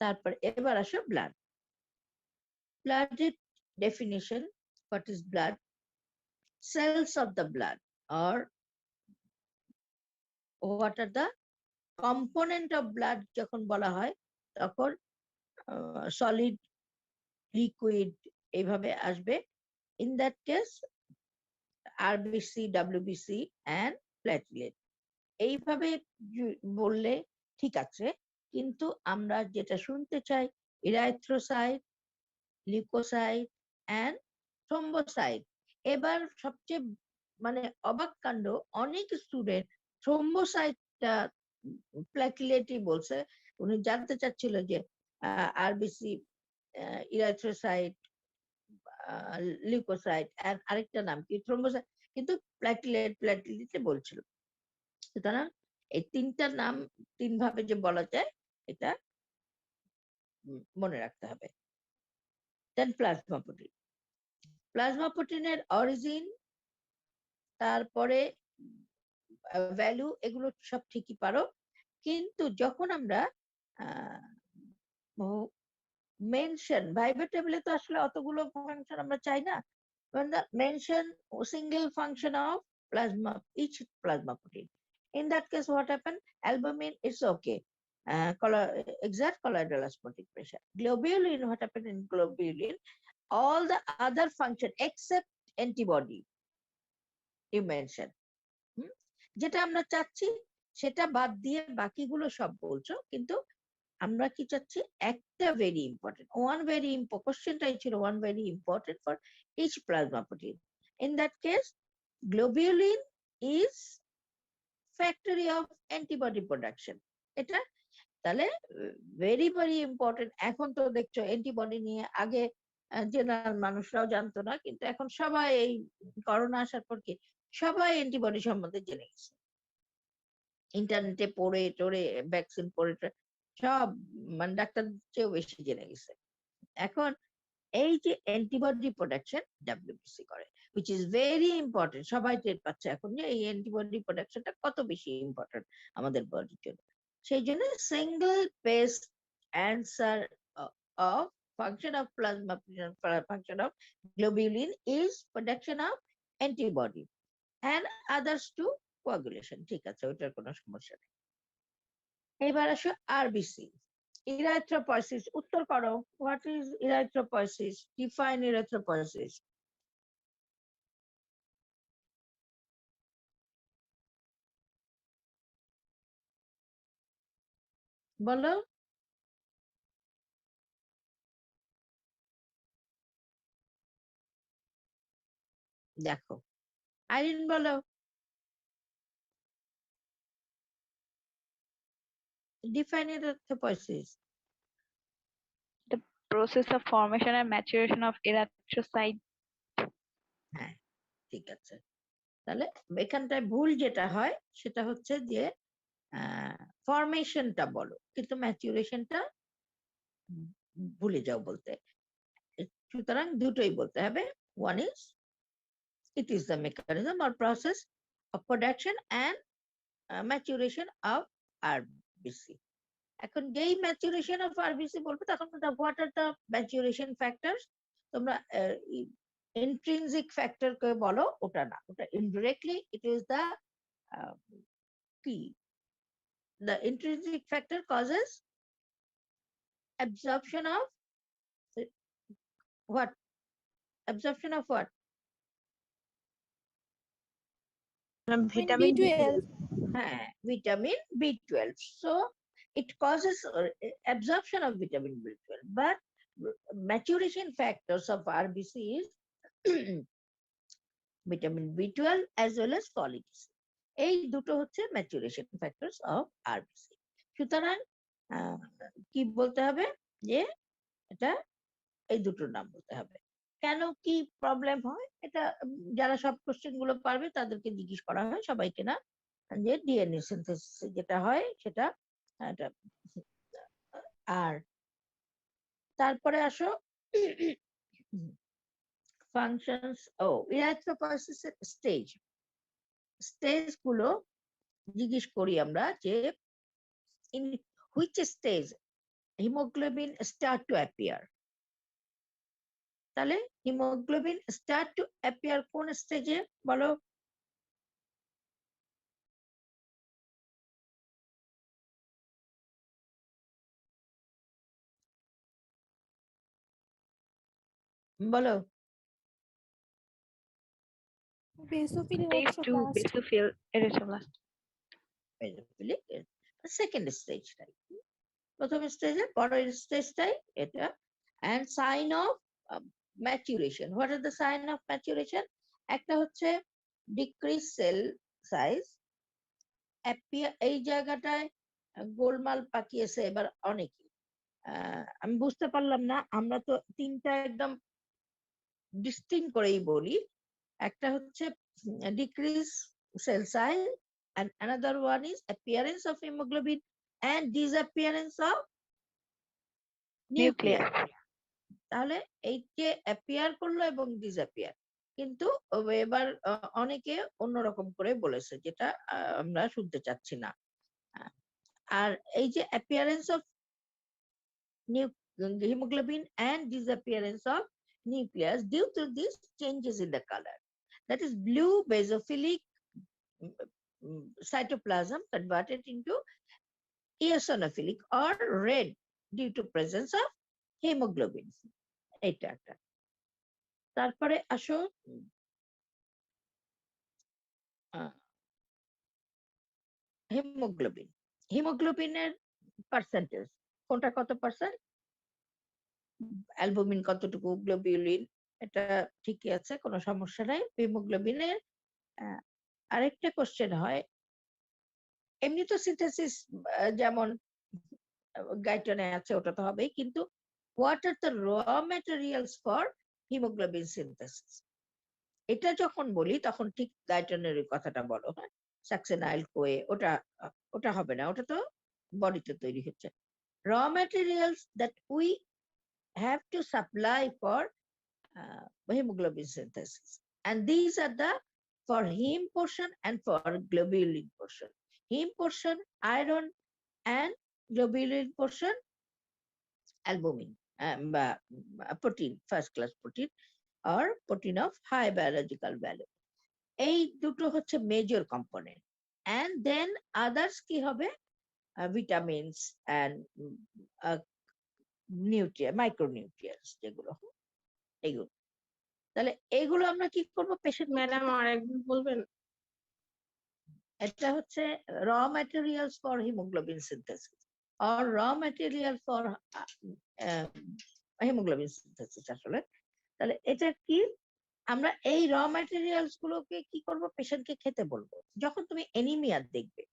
[SPEAKER 3] তারপর এবার আসো ব্লাড। ব্লাডের definition, what is blood? Cells of the blood or what are the component of blood যখন বলা হয় তখন সলিড, লিকুইড এইভাবে আসবে। In that case RBC, WBC and platelet এইভাবে বললে ঠিক আছে, কিন্তু আমরা যেটা শুনতে চাই ইরাইথ্রোসাইট, লিউকোসাইট অ্যান্ড থ্রোম্বোসাইট। এবার সবচেয়ে মানে অবাক কাণ্ড, অনেক স্টুডেন্ট থ্রোম্বোসাইটটা প্লেটলেটই বলছে। উনি জানতে চাচ্ছিল যে আরবিসি, ইরাইথ্রোসাইট, লিউকোসাইট আর আরেকটা নাম কি থ্রোম্বোসাইট, কিন্তু প্লেটলেটে বলছিল। সুতরাং এই তিনটা নাম তিন ভাবে যে বলা যায় এটা মনে রাখতে হবে। দেন প্লাজমা প্রোটিন। প্লাজমা প্রোটিনের অরিজিন, তারপরে ভ্যালু, এগুলো সব ঠিকই পারো, কিন্তু যখন আমরা মেনশন ভাইবার টেবিলে তো আসলে অতগুলো ফাংশন আমরা চাই না, when the mention single function of plasma, each plasma protein, in that case what happen, albumin is okay, exact colloidal osmotic pressure. Globulin, what happened in globulin, all the other function except antibody you mentioned, যেটা আমরা চাচ্ছি সেটা বাদ দিয়ে বাকিগুলো সব বলছো, কিন্তু আমরা কি চাচ্ছি একটা ভেরি ইম্পর্টেন্ট, কোশ্চেনটাই ছিল one very important for each plasma protein. In that case globulin is factory of antibody production. এটা তাহলে ভেরি ভেরি ইম্পর্টেন্ট। এখন তো দেখছো অ্যান্টিবডি নিয়ে আগে জেনারেল মানুষরাও জানতো না, কিন্তু এখন সবাই এই করোনা আসার পর কি সবাই অ্যান্টিবডি সম্বন্ধে জেনে গেছে, ইন্টারনেটে পড়ে টড়ে ভ্যাকসিন পড়ে সব, মানে ডাক্তার চেয়েও বেশি জেনে গেছে। এখন এই যে অ্যান্টিবডি প্রোডাকশন ডাব্লিউবিসি করে, which is very important, সবাই টের পাচ্ছে এখন যে এই অ্যান্টিবডি প্রোডাকশনটা কত বেশি ইম্পর্টেন্ট আমাদের বডির জন্য। সেই জন্য single base answer of function of plasma, function of globulin is production of antibody and others to coagulation, ঠিক আছে, ওইটার কোনো সমস্যা নেই। এবার আসো আরবিসি, ইরাইথ্রোপয়েসিস। উত্তর করো, হোয়াট ইজ ইরাইথ্রোপয়েসিস? ডিফাইন ইরাইথ্রোপয়েসিস। বলো। দেখো আইরিন বলো। Define ইরাইথ্রোপয়েসিস।
[SPEAKER 4] The process of formation and maturation of erythrocyte.
[SPEAKER 3] হ্যাঁ ঠিক আছে, তাহলে এখানটায় ভুল যেটা হয় সেটা হচ্ছে যে ফরমেশনটা বলো, কিন্তু ম্যাচুরেশনটা ভুলে যাও বলতে। সুতরাং দুটোই বলতে হবে। One is it is the mechanism or process of production and maturation of RBC. এখন যেই ম্যাচুরেশন অফ আরবিসি বলবো তখন what are the maturation factors তোমরা ইন্ট্রিনসিক ফ্যাক্টর কে বলো, ওটা না, ওটা ইনডিরেক্টলি ইট ইজ দ্য কি, the intrinsic factor causes absorption of what, absorption of what,
[SPEAKER 2] vitamin B12
[SPEAKER 3] vitamin B12. So it causes absorption of vitamin B12, but maturation factors of RBC is vitamin B12 as well as folic acid. এই দুটো হচ্ছে maturation factors of RBC. সুতরাং কি বলতে হবে, যে এটা এই দুটোর নাম বলতে হবে। কেন কি প্রবলেম হয়, এটা যারা সব কোশ্চেন গুলো পারবে তাদেরকে জিজ্ঞেস করা হয় সবাইকে না, যে ডিএনএ সিনথেসিস যেটা হয় সেটা এটা। আর তারপরে আসো ফাংশনস, ইরিথ্রোপয়েসিসের স্টেজ গুলো জিজ্ঞেস করি আমরা, যে in which stage hemoglobin start to appear, তাহলে হিমোগ্লোবিন স্টার্ট টু অ্যাপিয়ার কোন স্টেজে বলো? বলো।
[SPEAKER 2] Basophil
[SPEAKER 4] Stage 2,
[SPEAKER 2] erythroblast
[SPEAKER 4] basophil erythroblast.
[SPEAKER 3] Second স্টেজটাই, প্রথম স্টেজে বড় স্টেজটাই এটা। and sign of maturation, what are the sign of maturation? একটা হচ্ছে decrease cell size, এই জায়গাটায় গোলমাল পাকিয়েছে এবার অনেকে। আমি বুঝতে পারলাম না, আমরা তো তিনটা একদম ডিস্টিংক্ট করেই বলি। একটা হচ্ছে decrease cell size, and another one is appearance of hemoglobin and disappearance of nucleus. তাহলে এই যে অ্যাপিয়ার করলো এবং ডিসঅ্যাপিয়ার, কিন্তু এবার অনেকে অন্যরকম করে বলেছে, যেটা আমরা শুনতে চাচ্ছি না। আর এই যে appearance of hemoglobin and disappearance of nucleus due to these changes in the color, that is blue basophilic cytoplasm converted into eosinophilic or red due to presence of hemoglobin. এটা একটা। তারপরে আসো হিমোগ্লোবিন, হিমোগ্লোবিনের পার্সেন্টেজ কোনটা কত percent, albumin কতটুকু, globulin এটা ঠিকই আছে, কোনো সমস্যা নাই। হিমোগ্লোবিনের আরেকটা কোশ্চেন হয়, এমনি তো সিনথেসিস যেমন গাইটনে আছে ওটা তো হবেই, কিন্তু হোয়াট আর দ্য র ম্যাটেরিয়ালস ফর হিমোগ্লোবিন সিনথেসিস, এটা যখন বলি তখন ঠিক গাইটনের কথাটা বলো। হ্যাঁ, সাকসেনাইল কোয়ে ওটা ওটা হবে না, ওটা তো বডিতে তৈরি হচ্ছে। র materials that we have to supply for hemoglobin synthesis, and these are the for heme portion and for globulin portion. Heme portion iron and globulin portion albumin, বা protein, first class protein or protein of high biological value. এই দুটো হচ্ছে major component, and then others কি হবে, vitamins and micronutrients যেগুলো, এগুলো। তাহলে এগুলো আমরা কি করব, পেশেন্ট
[SPEAKER 1] ম্যাডাম আর একবার বলবেন?
[SPEAKER 3] এটা হচ্ছে র materials for haemoglobin synthesis or raw material for hemoglobin synthesis আসলে। তাহলে এটা কি, আমরা এই র ম্যাটেরিয়ালস গুলোকে কি করব, পেশেন্টকে খেতে বলবো। যখন তুমি এনিমিয়া দেখবে,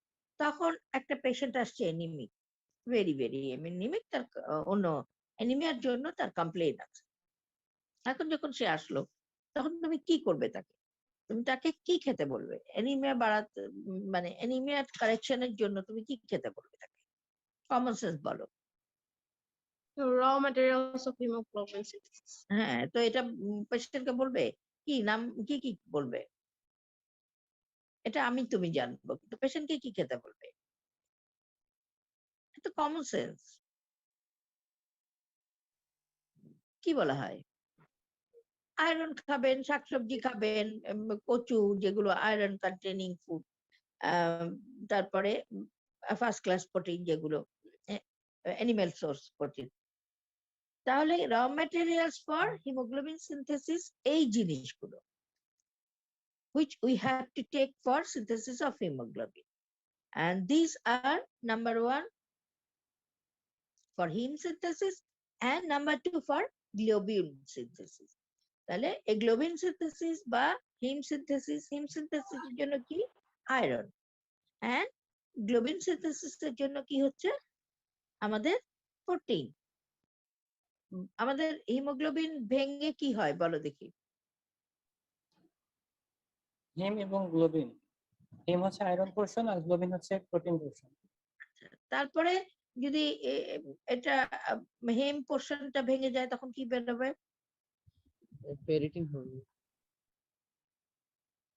[SPEAKER 3] তখন একটা পেশেন্ট আসছে এনিমিক, ভেরি ভেরি এনিমিক, তার অন্য এনিমিয়ার জন্য তার কমপ্লেইন আছে। এখন যখন সে আসলো, তখন তুমি কি করবে তাকে, তুমি তাকে কি খেতে বলবে? এনিমিয়া বাড়াতে, মানে এনিমিয়া কারেকশনের জন্য তুমি কি খেতে বলবে তাকে? কমন সেন্স বলো।
[SPEAKER 1] র ম্যাটেরিয়ালস অফ হিমোগ্লোবিন সিনথেসিস।
[SPEAKER 3] হ্যাঁ, তো এটা পেশেন্টকে বলবে, কি নাম কি কি বলবে, এটা আমি তুমি জানবো, কিন্তু পেশেন্টকে কি খেতে বলবে? এটা কমন সেন্স। কি বলা হয়? আয়রন খাবেন, শাকসবজি খাবেন, কচু যেগুলো আয়রন কন্টেনিং ফুড, তারপরে ফার্স্ট ক্লাস প্রোটিন যেগুলো অ্যানিমেল সোর্স প্রোটিন। তাহলে র ম্যাটেরিয়ালস ফর হিমোগ্লোবিন সিনথেসিস এই জিনিসগুলো which we have to take for synthesis of hemoglobin, and these are number 1 for heme synthesis and number 2 for globin synthesis. তাহলে এই globin synthesis বা হিম সিনথেসিসের জন্য কি আয়রন, এন্ড গ্লোবিন সিনথেসিসের জন্য কি হচ্ছে আমাদের প্রোটিন। আমাদের হিমোগ্লোবিন ভেঙে কি হয় বলো দেখি।
[SPEAKER 5] হিম এবং গ্লোবিন, হিম হচ্ছে আয়রন পোর্শন আর গ্লোবিন হচ্ছে প্রোটিন পোর্শন।
[SPEAKER 3] তারপরে যদি এটা হেম পোর্শনটা ভেঙে যায় তখন কি বেরোবে?
[SPEAKER 6] ফেরিটিন হবে।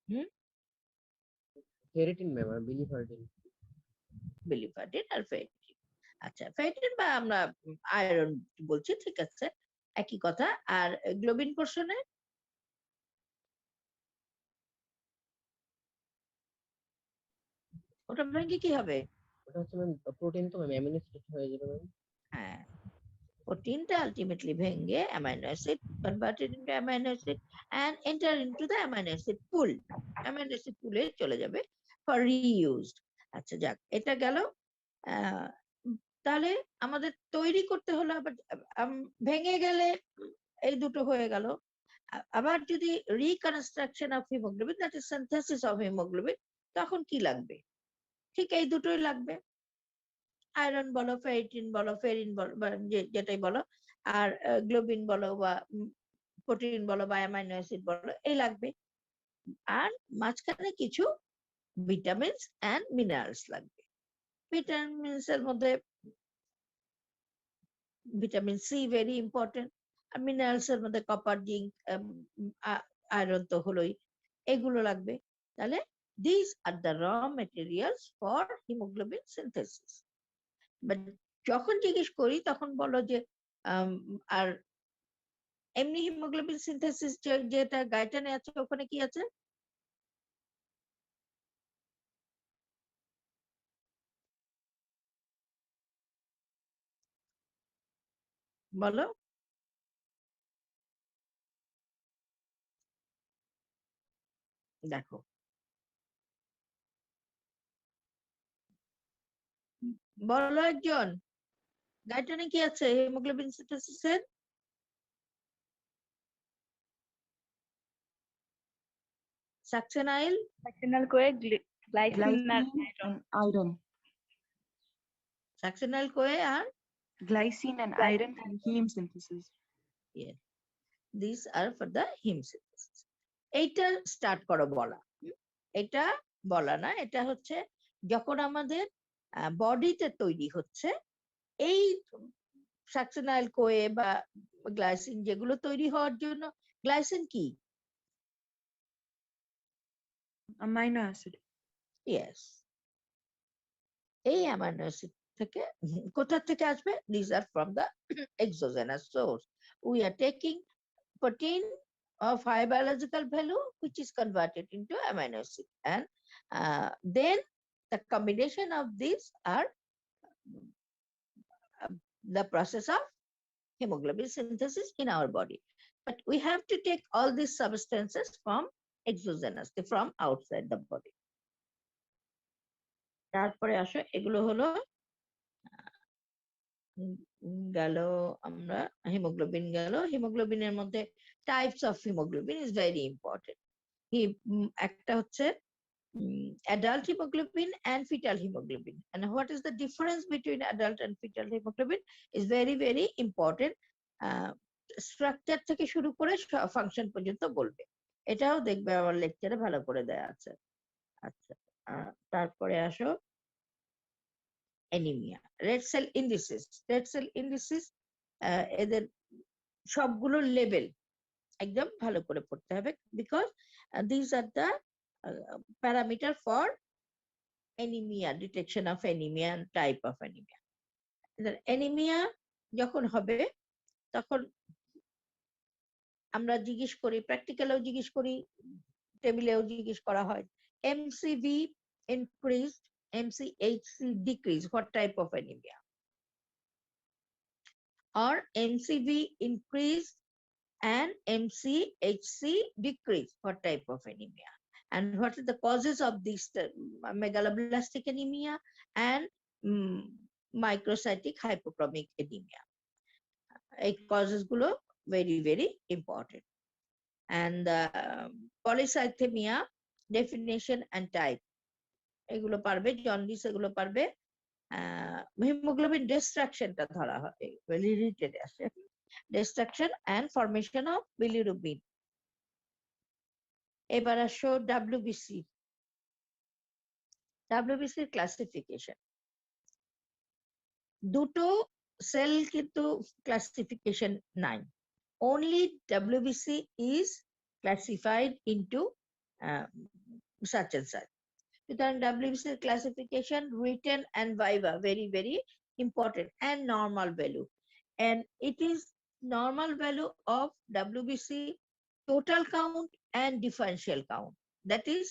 [SPEAKER 3] হুম,
[SPEAKER 6] ফেরিটিন ম্যাম, আর বিলিফার্টিন।
[SPEAKER 3] বিলিফার্টিন আর ফেরিটিন। আচ্ছা, ফেরিটিন বা আমরা আয়রন বলছি, ঠিক আছে, একই কথা। আর গ্লোবিন পোর্শনে ওটা ভেঙে কি হবে?
[SPEAKER 6] ওটা হচ্ছে ম্যাম প্রোটিন, তো ম্যাম অ্যামিনো অ্যাসিড হয়ে যাবে ম্যাম।
[SPEAKER 3] হ্যাঁ, প্রোটিনটা আলটিমেটলি ভেঙে amino acid converted into amino acid and enter into the amino acid pool. Amino acid পুলে চলে যাবে ফর রিইউজড। আচ্ছা যাক, এটা গেল। তাহলে আমাদের তৈরি করতে হলো আবার, ভেঙে গেলে এই দুটো হয়ে গেল। আবার যদি reconstruction of haemoglobin, that is synthesis of haemoglobin, তখন কি লাগবে? ঠিক এই দুটোই লাগবে, আয়রন বলো, ফেরিটিন বলো, ফেরিন বলো, বা যেটাই বলো, আর গ্লোবিন বলো বা প্রোটিন বলো বা অ্যামাইনো অ্যাসিড বলো, এই লাগবে। আর মাঝখানে কিছু ভিটামিনস এন্ড মিনারেলস লাগবে। ভিটামিনস এর মধ্যে ভিটামিন সি ভেরি ইম্পর্টেন্ট, আর মিনারেলস এর মধ্যে কপার, জিঙ্ক, আয়রন তো হলোই, এগুলো লাগবে। তাহলে দিস আর দ্য র materials for haemoglobin synthesis. But যখন জিজ্ঞেস করি তখন বলো যে আর এমনি হিমোগ্লোবিন সিনথেসিস যেটা গাইটানে আছে ওখানে কি আছে? বলো। দেখো, বলো একজন, গাইটানে কি আছে হিমোগ্লোবিন সিনথেসিসের? সাকসেনাইল,
[SPEAKER 4] সাকসিনাল কোয়ে, গ্লাইসিন আর
[SPEAKER 7] Glycine and iron.
[SPEAKER 3] Succinyl CoA আর
[SPEAKER 7] Glycine and iron and heme synthesis.
[SPEAKER 3] yes, these are for the heme synthesis. এইটা স্টার্ট করো বলা। এটা বলা না, এটা হচ্ছে যখন আমাদের বডিতে তৈরি হচ্ছে এই সাকসেনাইল কোয়ে বা গ্লাইসিন, যেগুলো তৈরি হওয়ার জন্য, গ্লাইসিন কি?
[SPEAKER 7] Amino acid.
[SPEAKER 3] ইয়েস, এই অ্যামাইনো অ্যাসিড থেকে কোথা থেকে আসবে? This are from the exogenous source. We are taking protein of high biological value which is converted into amino acid, and then the combination of these are the process of hemoglobin synthesis in our body. But we have to take all these substances from exogenous, from outside the body. তারপরে আসো, এগুলো হলো গেল, আমরা haemoglobin গেল। হিমোগ্লোবিনের মধ্যে types of haemoglobin is very important. একটা হচ্ছে adult hemoglobin and fetal hemoglobin, and what is the difference between adult and fetal hemoglobin is very very important. Structure থেকে শুরু করে ফাংশন পর্যন্ত বলবে, এটাও দেখবে আমার লেকচারে ভালো করে দেয়া আছে। আচ্ছা, তারপরে আসো anaemia, red cell indices. Red cell indices এদের সবগুলো লেভেল একদম ভালো করে পড়তে হবে, because this are the parameter for anemia, detection of anemia and type of anemia. Anemia যখন হবে তখন আমরা জিজ্ঞেস করি, প্র্যাকটিক্যালেও জিজ্ঞেস করি, টেবিলেও জিজ্ঞেস করা হয়, MCV increased, MCHC decreased, what type of anemia? Or MCV increased and MCHC decreased, what type of anemia? And what are the causes of this megaloblastic anemia and microcytic hypochromic anemia? এই causes গুলো very very important. And polycythemia definition and type এগুলো পারবে, jaundice এগুলো পারবে, haemoglobin ডিস্ট্রাকশনটা ধরা হয়, related আছে, destruction and formation of bilirubin. এবার আসো ডাব্লিউবিসি। ডাব্লিউবিসি ক্লাসিফিকেশন, দুটো সেল কিন্তু ক্লাসিফিকেশন নাই, only WBC is classified into such and such. সুতরাং WBC classification written and viva very very important, and normal value, and it is normal value of WBC total count and differential count. That is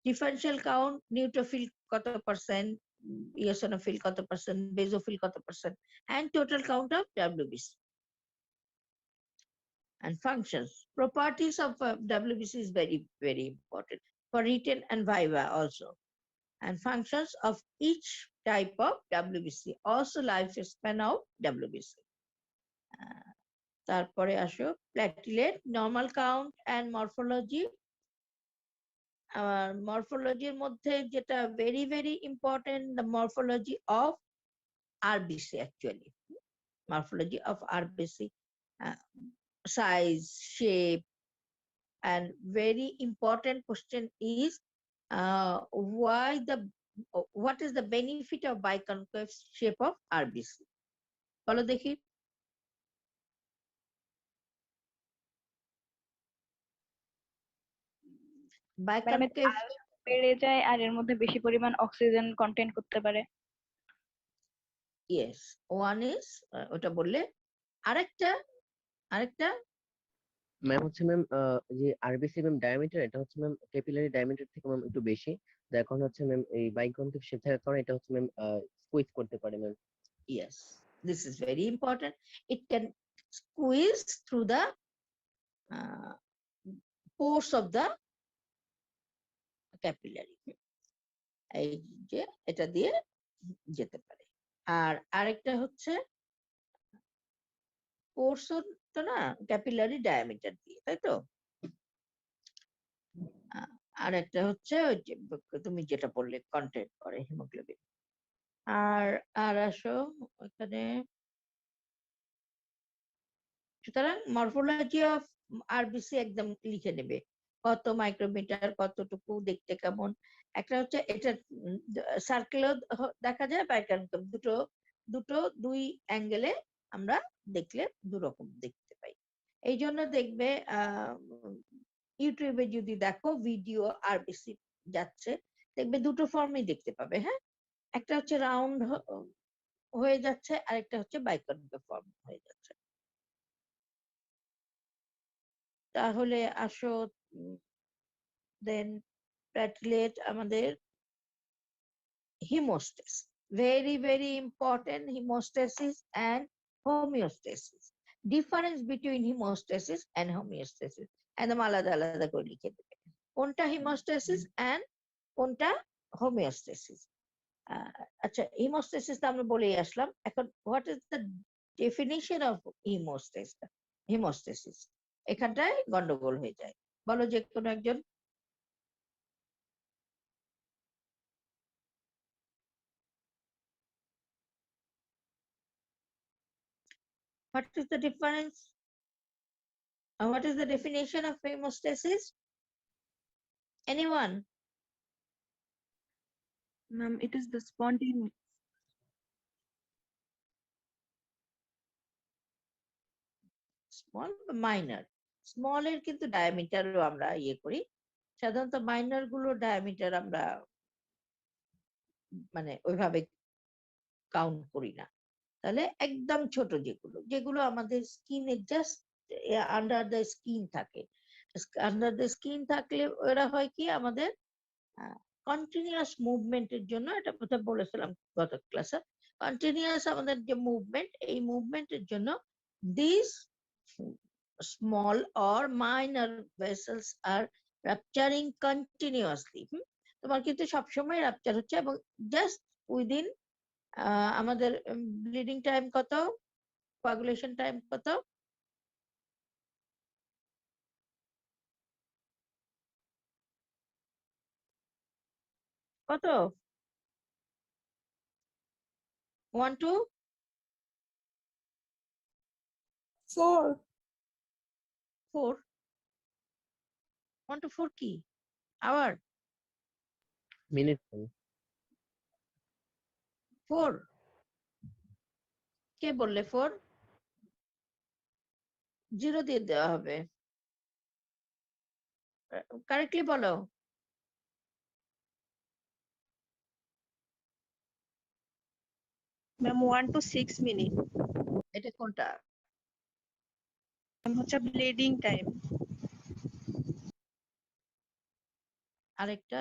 [SPEAKER 3] differential count, neutrophil কত percent, eosinophil কত percent, basophil কত percent, and total count of WBC. And functions, properties of WBC is very very important for written and viva also, and functions of each type of WBC, also lifespan of WBC. তারপরে আসো platelet, normal count and morphology. মরফোলজির মধ্যে যেটা very very important, the morphology of RBC, actually morphology of RBC, size, shape, and very important question is what is the benefit of biconcave shape of RBC? বলো দেখি। Biconcave,
[SPEAKER 4] বেড়ে যায় আর এর মধ্যে বেশি পরিমাণ অক্সিজেন কন্টেন্ট করতে পারে।
[SPEAKER 3] yes, one is ওটা বললে, আরেকটা
[SPEAKER 6] ম্যাম হচ্ছে ম্যাম যে আরবিসি ম্যাম ডায়ামিটার, এটা হচ্ছে ম্যাম ক্যাপিলারি ডায়ামিটার থেকে ম্যাম একটু বেশি, যার কারণে হচ্ছে ম্যাম এই বাইকনকেভ শেপ থাকার কারণে এটা হচ্ছে ম্যাম স্কুইজ করতে পারে ma'am.
[SPEAKER 3] yes, this is very important, it can squeeze through the pores of the capillary, এই যে এটা দিয়ে যেতে পারে। আর আরেকটা হচ্ছে পোর্শন তো না, ক্যাপিলারি ডায়ামিটার দিয়ে, তাই তো। আর একটা হচ্ছে ওই যে তুমি যেটা বললে কন্টেন্ট করে হিমোগ্লোবিন। আর আর আসো এখানে, সুতরাং মরফোলজি অফ আরবিসি একদম লিখে নেবে, কত মাইক্রোমিটার, কতটুকু, দেখতে কেমন। একটা হচ্ছে এটা সার্কেলও দেখা যায়, বাইকনকেভ, দুটো দুই অ্যাঙ্গেলে আমরা দেখলে দুরকম দেখতে পাই। এই জন্য দেখবে ইউটিউবে যদি দেখো ভিডিও আরবিসি যাচ্ছে, দেখবে দুটো ফর্মই দেখতে পাবে। হ্যাঁ, একটা হচ্ছে রাউন্ড হয়ে যাচ্ছে, আরেকটা হচ্ছে বাইকনকেভ ফর্ম হয়ে যাচ্ছে। তাহলে আসো দেন প্ল্যাটলেট, আমাদের hemostasis, very very important, hemostasis and homeostasis, difference between hemostasis and homeostasis একদম আলাদা আলাদা করে লিখে দেবে, কোনটা hemostasis and কোনটা homeostasis। আচ্ছা, hemostasis তো আমরা বলেই আসলাম, এখন what is the definition of hemostasis? এখানটায় গন্ডগোল হয়ে যায়, বলো যে কোনো একজন। What is the difference? What is the definition of hemostasis? Anyone?
[SPEAKER 7] Ma'am, it is the spontaneous.
[SPEAKER 3] Small বা মাইনর, স্মল এর কিন্তু ডায়ামিটারও আমরা ইয়ে করি, সাধারণত মাইনর গুলো ডায়ামিটার আমরা মানে ওইভাবে কাউন্ট করি না। তাহলে একদম ছোট যেগুলো আমাদের স্কিনে জাস্ট আন্ডার দ্য স্কিন থাকে। আন্ডার দ্য স্কিন থাকলে ওরা হয় কি আমাদের কন্টিনিউয়াস মুভমেন্টের জন্য, এটা কোথায় বলেছিলাম গত ক্লাসে, কন্টিনিউয়াস আমাদের যে মুভমেন্ট, এই মুভমেন্টের জন্য this small or minor vessels আর রাপচারিং কন্টিনিউয়াসলি। তোমার কিন্তু সবসময় রাপচার হচ্ছে, এবং জাস্ট উইদিন আমাদের ব্লিডিং টাইম কত, কোয়াগুলেশন টাইম কত, কত 1 to
[SPEAKER 2] 4
[SPEAKER 3] 4, 1 to 4 কি আওয়ার?
[SPEAKER 6] মিনিট
[SPEAKER 3] 4 কে বললে 4? 0 দিয়ে দেওয়া হবে, কারেক্টলি বলো।
[SPEAKER 7] ম্যাম 1 to 6 মিনিট
[SPEAKER 3] এটা কোনটা?
[SPEAKER 7] ম্যাম হচ্ছে ব্লিডিং টাইম।
[SPEAKER 3] আরেকটা?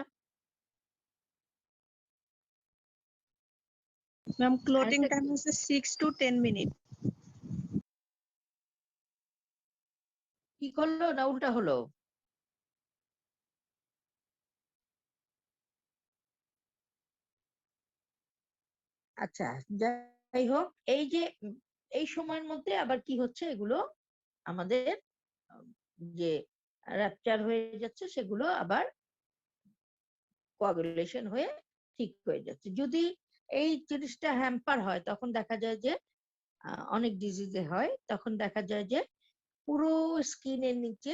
[SPEAKER 7] ম্যাম ক্লোটিং
[SPEAKER 3] আরেকটা
[SPEAKER 7] টাইম
[SPEAKER 3] কি?
[SPEAKER 7] হচ্ছে 6 to 10 মিনিট।
[SPEAKER 3] কি করলো না উল্টা হলো? আচ্ছা, যাই হোক, এই যে এই সময়ের মধ্যে আবার কি হচ্ছে, এগুলো আমাদের উম, যে র্যাপচার হয়ে যাচ্ছে সেগুলো আবার কোয়াগুলেশন হয়ে ঠিক হয়ে যাচ্ছে। যদি এই জিনিসটা হ্যাম্পার হয় তখন দেখা যায় যে অনেক ডিজিজে হয়, তখন দেখা যায় যে পুরো স্কিনের নিচে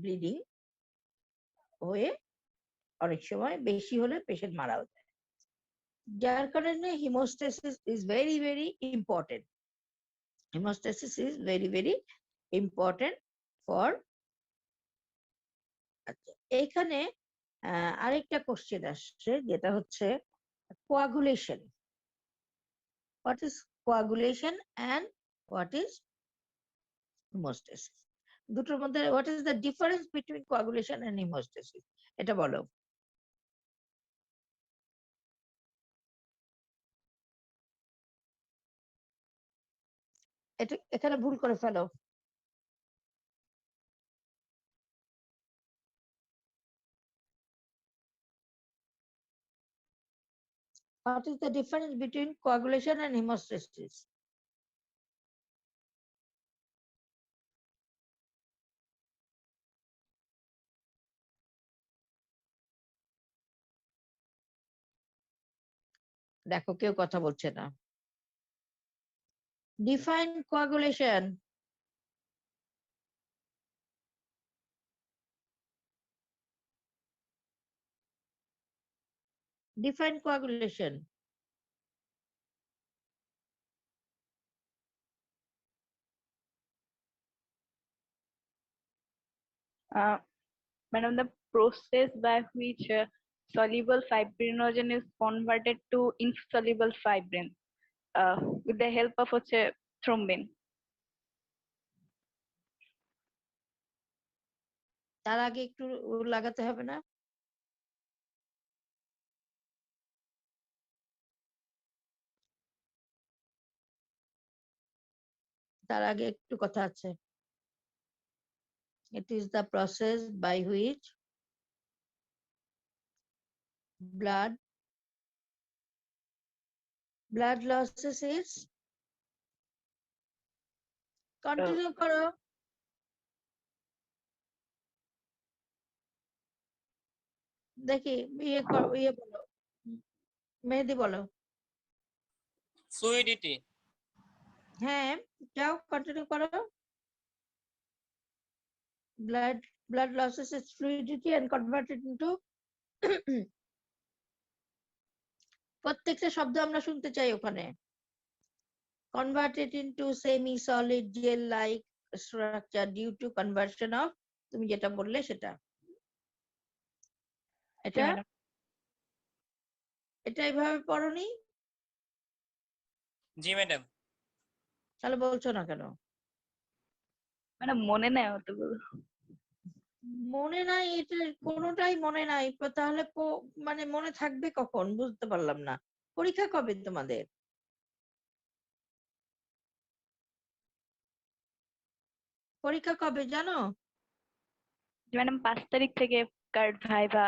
[SPEAKER 3] ব্লিডিং হয়ে অনেক সময় বেশি হলে পেশেন্ট মারাও যায়। যার কারণে hemostasis is very very important. Hemostasis is very very important for. আচ্ছা, এইখানে আরেকটা কোশ্চেন আসছে, যেটা হচ্ছে coagulation. What is coagulation and what is hemostasis? দুটোর মধ্যে what is the difference between coagulation and hemostasis, এটা বলো। এটা এখানে ভুল করে ফেলো। What is the difference between coagulation and hemostasis? দেখো কেউ কথা বলছে না। Define coagulation. Define coagulation.
[SPEAKER 4] Madam, the process by which soluble fibrinogen is converted to insoluble fibrin with the help of thrombin.
[SPEAKER 3] তার আগে একটু লাগাতে হবে না? তার আগে একটু কথা আছে। It is the process by which blood losses is, continue করো। দেখি ইয়ে বলো, মেহেদি বলো।
[SPEAKER 5] ফ্লুইডিটি।
[SPEAKER 3] হ্যাঁ, যাও কন্টিনিউ করো। blood losses its fluidity and converted into প্রত্যেকটা শব্দ আমরা শুনতে চাই ওখানে। converted into semi solid gel like structure due to conversion of, তুমি যেটা বললে সেটা, এটা এটা এইভাবে পড়োনি?
[SPEAKER 5] জি ম্যাডাম।
[SPEAKER 3] তাহলে বলছো না কেন?
[SPEAKER 4] ম্যাডাম মনে নাই অতগুলো।
[SPEAKER 3] মনে নাই, এটা কোনোটাই মনে নাই, তাহলে মানে মনে থাকবে কখন বুঝতে পারলাম না। পরীক্ষা কবে তোমাদের? পরীক্ষা কবে জানো?
[SPEAKER 4] ম্যাডাম 5 তারিখ থেকে কার্ড ভাইভা।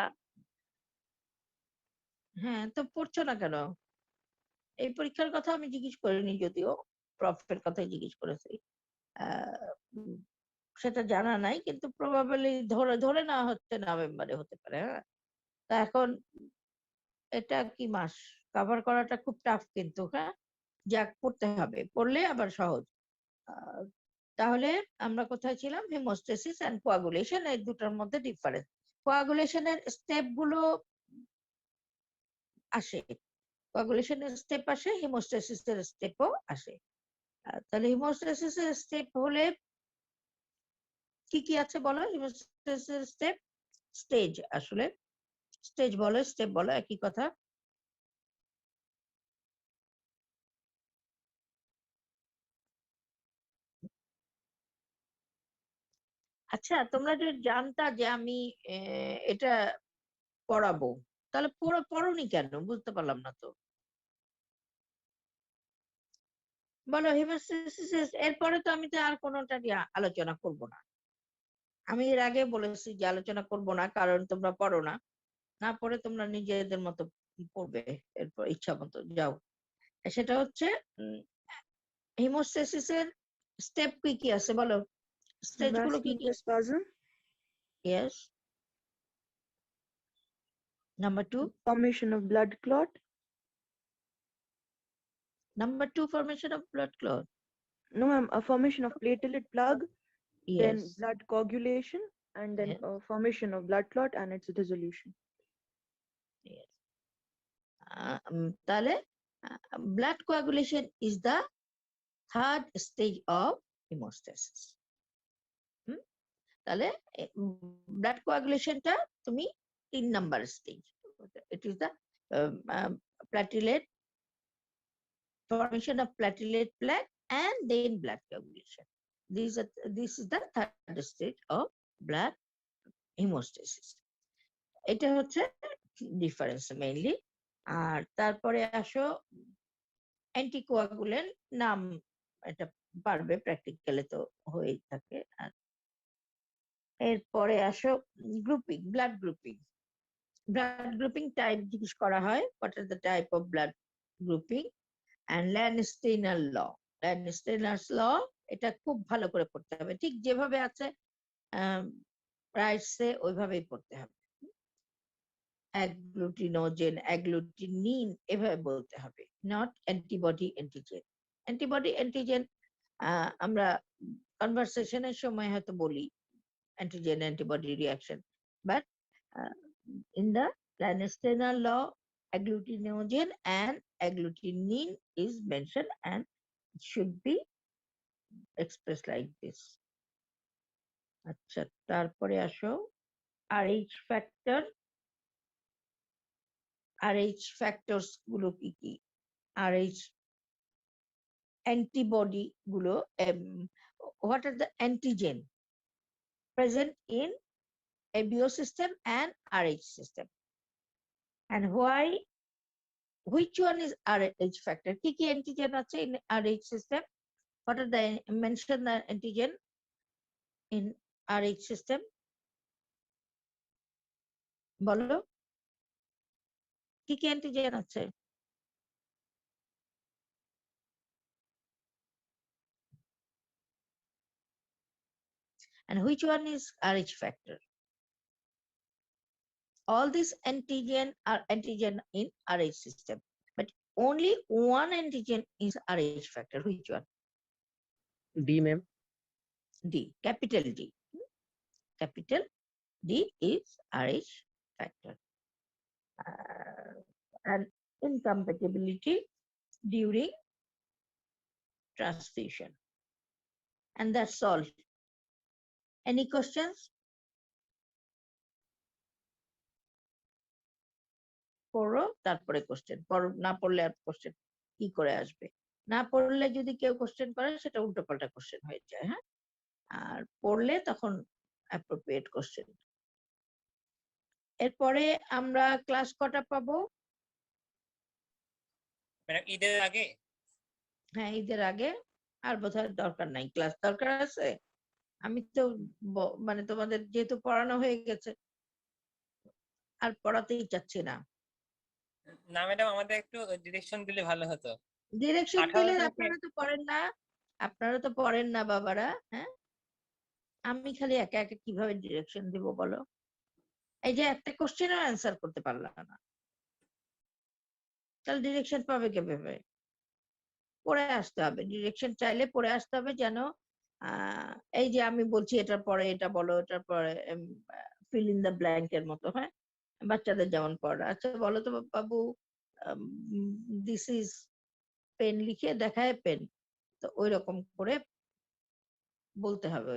[SPEAKER 3] হ্যাঁ, তো পড়ছো না কেন? এই পরীক্ষার কথা আমি জিজ্ঞেস করিনি, যদিও প্রফের কথাই জিজ্ঞেস করেছি। উম, সেটা জানা নাই, কিন্তু প্রবাবলি ধরে ধরে না হচ্ছে নভেম্বরে হতে পারে। হ্যাঁ, তা এখন এটা কি মাস, কভার করাটা খুব টাফ কিন্তু। হ্যাঁ, যাক পড়তে হবে, পড়লে আবার সহজ। আহ, তাহলে আমরা কোথায় ছিলাম? হেমোস্টেসিস এন্ড কোয়াগুলেশন, এই দুটার মধ্যে ডিফারেন্স। কোয়াগুলেশনের স্টেপ গুলো আসে, কোয়াগুলেশনের স্টেপ আসে, হেমোস্টেসিসের স্টেপও আসে। তাহলে হিমোস্ট্যাসিসের স্টেপ হলে কি কি আছে বলো? হিমোস্ট্যাসিসের স্টেপ, স্টেজ, আসলে স্টেজ বলো স্টেপ বলো একই কথা। আচ্ছা, তোমরা যে জানতা যে আমি এটা পড়াবো, তাহলে পড়োনি কেন বুঝতে পারলাম না তো। বলো হিমোস্ট্যাসিস এরপরে তো আমি তো আর কোনোটা নিয়ে আলোচনা করব না। আমি এর আগে বলেছি যে আলোচনা করব না, কারণ তোমরা পড়ো না, না পড়ে তোমরা নিজেদের মতো পড়বে, এরপর ইচ্ছা মতো যাও। সেটা হচ্ছে হিমোস্ট্যাসিসের স্টেপ কি কি আছে বলো, স্টেজ গুলো কি কি?
[SPEAKER 8] Vasospasm,
[SPEAKER 3] yes. Number 2,
[SPEAKER 8] formation of blood clot,
[SPEAKER 3] formation of blood clot.
[SPEAKER 8] no ma'am, a formation of platelet plug, then
[SPEAKER 3] Yes,
[SPEAKER 8] blood coagulation, and then
[SPEAKER 3] yes,
[SPEAKER 8] formation of blood clot and its dissolution.
[SPEAKER 3] yes. তাহলে blood coagulation is the third stage of hemostasis. তাহলে blood কোয়াগুলেশনটা তুমি 3 number stage. It is the platelet, formation of platelet plaque, and then blood coagulation. This is the third stage of blood hemostasis. এটা হচ্ছে difference mainly. আর তারপরে আসো anticoagulant, নাম এটা পারবে, প্র্যাকটিক্যালে তো হয়েই থাকে। আর এরপরে আসো grouping, blood grouping. Blood grouping type জিজ্ঞেস করা হয়, what are the type of blood grouping and Landsteiner law. Landsteiner's law, এটা খুব ভালো করে পড়তে হবে, ঠিক যেভাবে আছে রাইটসে ওইভাবেই পড়তে হবে। অ্যাগ্লুটিনোজেন, অ্যাগ্লুটিনিন এভাবে বলতে হবে, not antibody antigen. Antibody antigen আমরা কনভারসেশনের সময় হয়তো বলি antigen antibody reaction, but in the Lansteiner law, agglutinogen and agglutinin is mentioned and it should be expressed like this. আচ্ছা, তারপরে আসো RH factor। RH factors গুলো কি কি? RH antibody গুলো, what are the antigen present in ABO system and RH system, and why, which one is RH factor? কি কি antigen আছে in RH system? What are the mention the antigen in RH system? বলো, কি কি antigen আছে? And which one is RH factor? All these antigen are antigen in RH system, but only one antigen is RH factor. Which one?
[SPEAKER 6] D ma'am.
[SPEAKER 3] D, capital D. Capital D is RH factor. And incompatibility during transfusion. And that's all. Any questions? পড়ো, তারপরে question. না পড়লে আর question কি করে আসবে? না পড়লে যদি কেউ কোশ্চেন করে, সেটা উল্টোপাল্টা কোশ্চেন হয়ে যায়। হ্যাঁ, আর পড়লে তখন অ্যাপ্রোপ্রিয়েট কোশ্চেন। এরপরে আমরা ক্লাস কটা পাবো?
[SPEAKER 5] ম্যাডাম ঈদের আগে?
[SPEAKER 3] হ্যাঁ, ঈদের আগে। আর বোধহয় দরকার নাই, ক্লাস দরকার আছে? আমি তো মানে তোমাদের যেহেতু পড়ানো হয়ে গেছে আর পড়াতেই চাচ্ছি না।
[SPEAKER 5] না ম্যাডাম, আমাদের একটু ডিরেকশন দিলে ভালো হতো।
[SPEAKER 3] ডিরেকশন
[SPEAKER 5] 18
[SPEAKER 3] দিলে
[SPEAKER 5] তারিখে
[SPEAKER 3] আপনারা তো পড়েন না, আপনারা তো পড়েন না বাবারা। হ্যাঁ, আমি খালি একা একা কিভাবে ডিরেকশন দিব বলো? এই যে একটা কোশ্চেনের অ্যান্সার করতে পারলাম না, তাহলে ডিরেকশন পাবে কিভাবে? পড়ে আসতে হবে, ডিরেকশন চাইলে পড়ে আসতে হবে, যেন এই যে আমি বলছি এটার পরে এটা বলো, এটার পরে ফিল ইন দ্য ব্ল্যাঙ্ক এর মতো। হ্যাঁ, বাচ্চাদের যেমন পড়া। আচ্ছা বলো তো বাবু, দিস ইজ পেন, লিখে দেখায় পেন, তো ওই রকম করে বলতে হবে।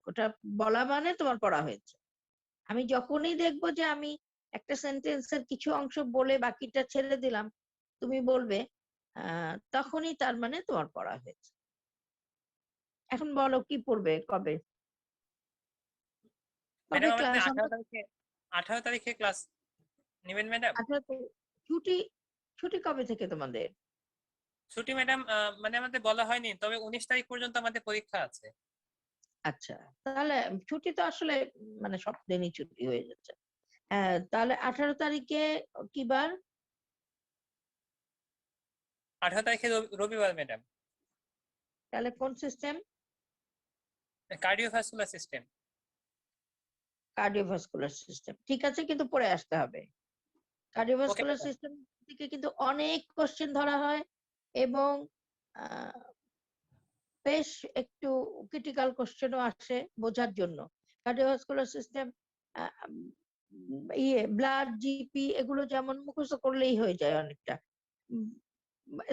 [SPEAKER 3] ওটা বলা মানে তোমার পড়া হয়েছে। আমি যখনই দেখবো যে আমি একটা সেন্টেন্সের কিছু অংশ বলে বাকিটা ছেড়ে দিলাম, তুমি বলবে তখনই তার মানে তোমার পড়া হয়েছে। এখন বলো কি পড়বে, কবে
[SPEAKER 5] ম্যাডাম আমাদের
[SPEAKER 3] ক্লাস?
[SPEAKER 5] 18 তারিখে ক্লাস নেবেন ম্যাডাম?
[SPEAKER 3] ছুটি, ছুটি কবে থেকে তোমাদের?
[SPEAKER 5] ছুটি ম্যাডাম মানে আমাদের বলা হয়নি, তবে 19 তারিখ পর্যন্ত আমাদের পরীক্ষা আছে।
[SPEAKER 3] আচ্ছা, তাহলে ছুটি তো আসলে মানে সব দিনই ছুটি হয়ে যাচ্ছে। তাহলে 18 তারিখে কি বার?
[SPEAKER 5] 18 তারিখে রবিবার ম্যাডাম।
[SPEAKER 3] তাহলে কোন system?
[SPEAKER 5] Cardiovascular system.
[SPEAKER 3] Cardiovascular system, ঠিক আছে, কিন্তু পড়ে আসতে হবে। কার্ডিওভাস্কুলার সিস্টেম থেকে কিন্তু অনেক কোশ্চেন ধরা হয় এবং বেশ একটু ক্রিটিক্যাল কোশ্চেনও আসে বোঝার জন্য। কার্ডিওভাস্কুলার সিস্টেম, ব্লাড, জিপি এগুলো যেমন মুখস্থ করলেই হয়ে যায় অনেকটা,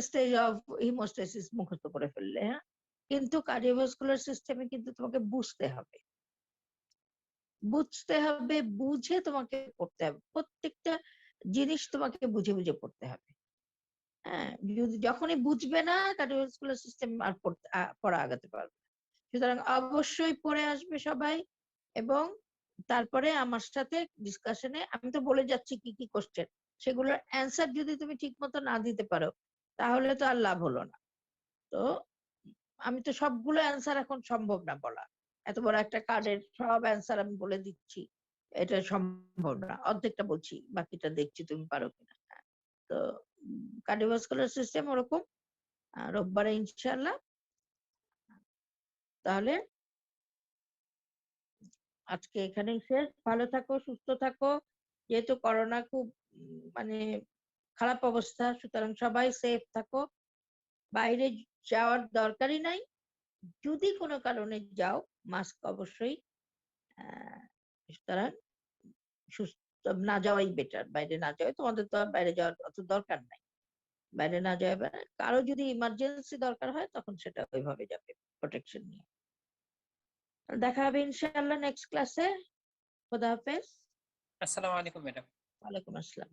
[SPEAKER 3] স্টেজ অফ হিমোস্টেসিস মুখস্থ করে ফেললে। হ্যাঁ, কিন্তু কার্ডিওভাস্কুলার সিস্টেমে কিন্তু তোমাকে বুঝতে হবে, বুঝে তোমাকে পড়তে হবে, প্রত্যেকটা জিনিস তোমাকে বুঝে বুঝে পড়তে হবে। হ্যাঁ, যখনই বুঝবে না কার্ডিওভাস্কুলার সিস্টেম আর পড়া আগাতে পারবে না। সুতরাং অবশ্যই পড়ে আসবে সবাই, এবং তারপরে আমার সাথে ডিসকাশনে আমি তো বলে যাচ্ছি কি কি কোশ্চেন, সেগুলোর অ্যান্সার যদি তুমি ঠিক মতো না দিতে পারো তাহলে তো আর লাভ হলো না। তো আমি তো সবগুলো অ্যান্সার এখন সম্ভব না বলা, এত বড় একটা কার্ডের সব অ্যান্সার আমি বলে দিচ্ছি, এটা সম্ভব না। অর্ধেকটা বলছি, বাকিটা দেখছি তুমি পারো কিনা। তো কার্ডিওভাস্কুলার সিস্টেম ওরকম, রোববারে ইনশাআল্লাহ। তাহলে আজকে এখানেই শেষ। ভালো থাকো, সুস্থ থাকো। যেহেতু করোনা খুব মানে খারাপ অবস্থা, সুতরাং সবাই সেফ থাকো, বাইরে যাওয়ার দরকারই নাই। যদি কোনো কারণে যাও, মাস্ক অবশ্যই, সুতরাং সুস্থ না যাওয়াই বেটার, বাইরে না যাওয়াই। তোমাদের তো আর বাইরে যাওয়ার অত দরকার নাই, বাইরে না যাওয়া। কারো যদি ইমার্জেন্সি দরকার হয় তখন সেটা ওইভাবে যাবে প্রোটেকশন নিয়ে। দেখা হবে ইনশাআল্লাহ নেক্সট ক্লাসে। খোদা হাফেজ।
[SPEAKER 5] আসসালামু আলাইকুম ম্যাডাম।
[SPEAKER 3] ওয়ালাইকুম আসসালাম।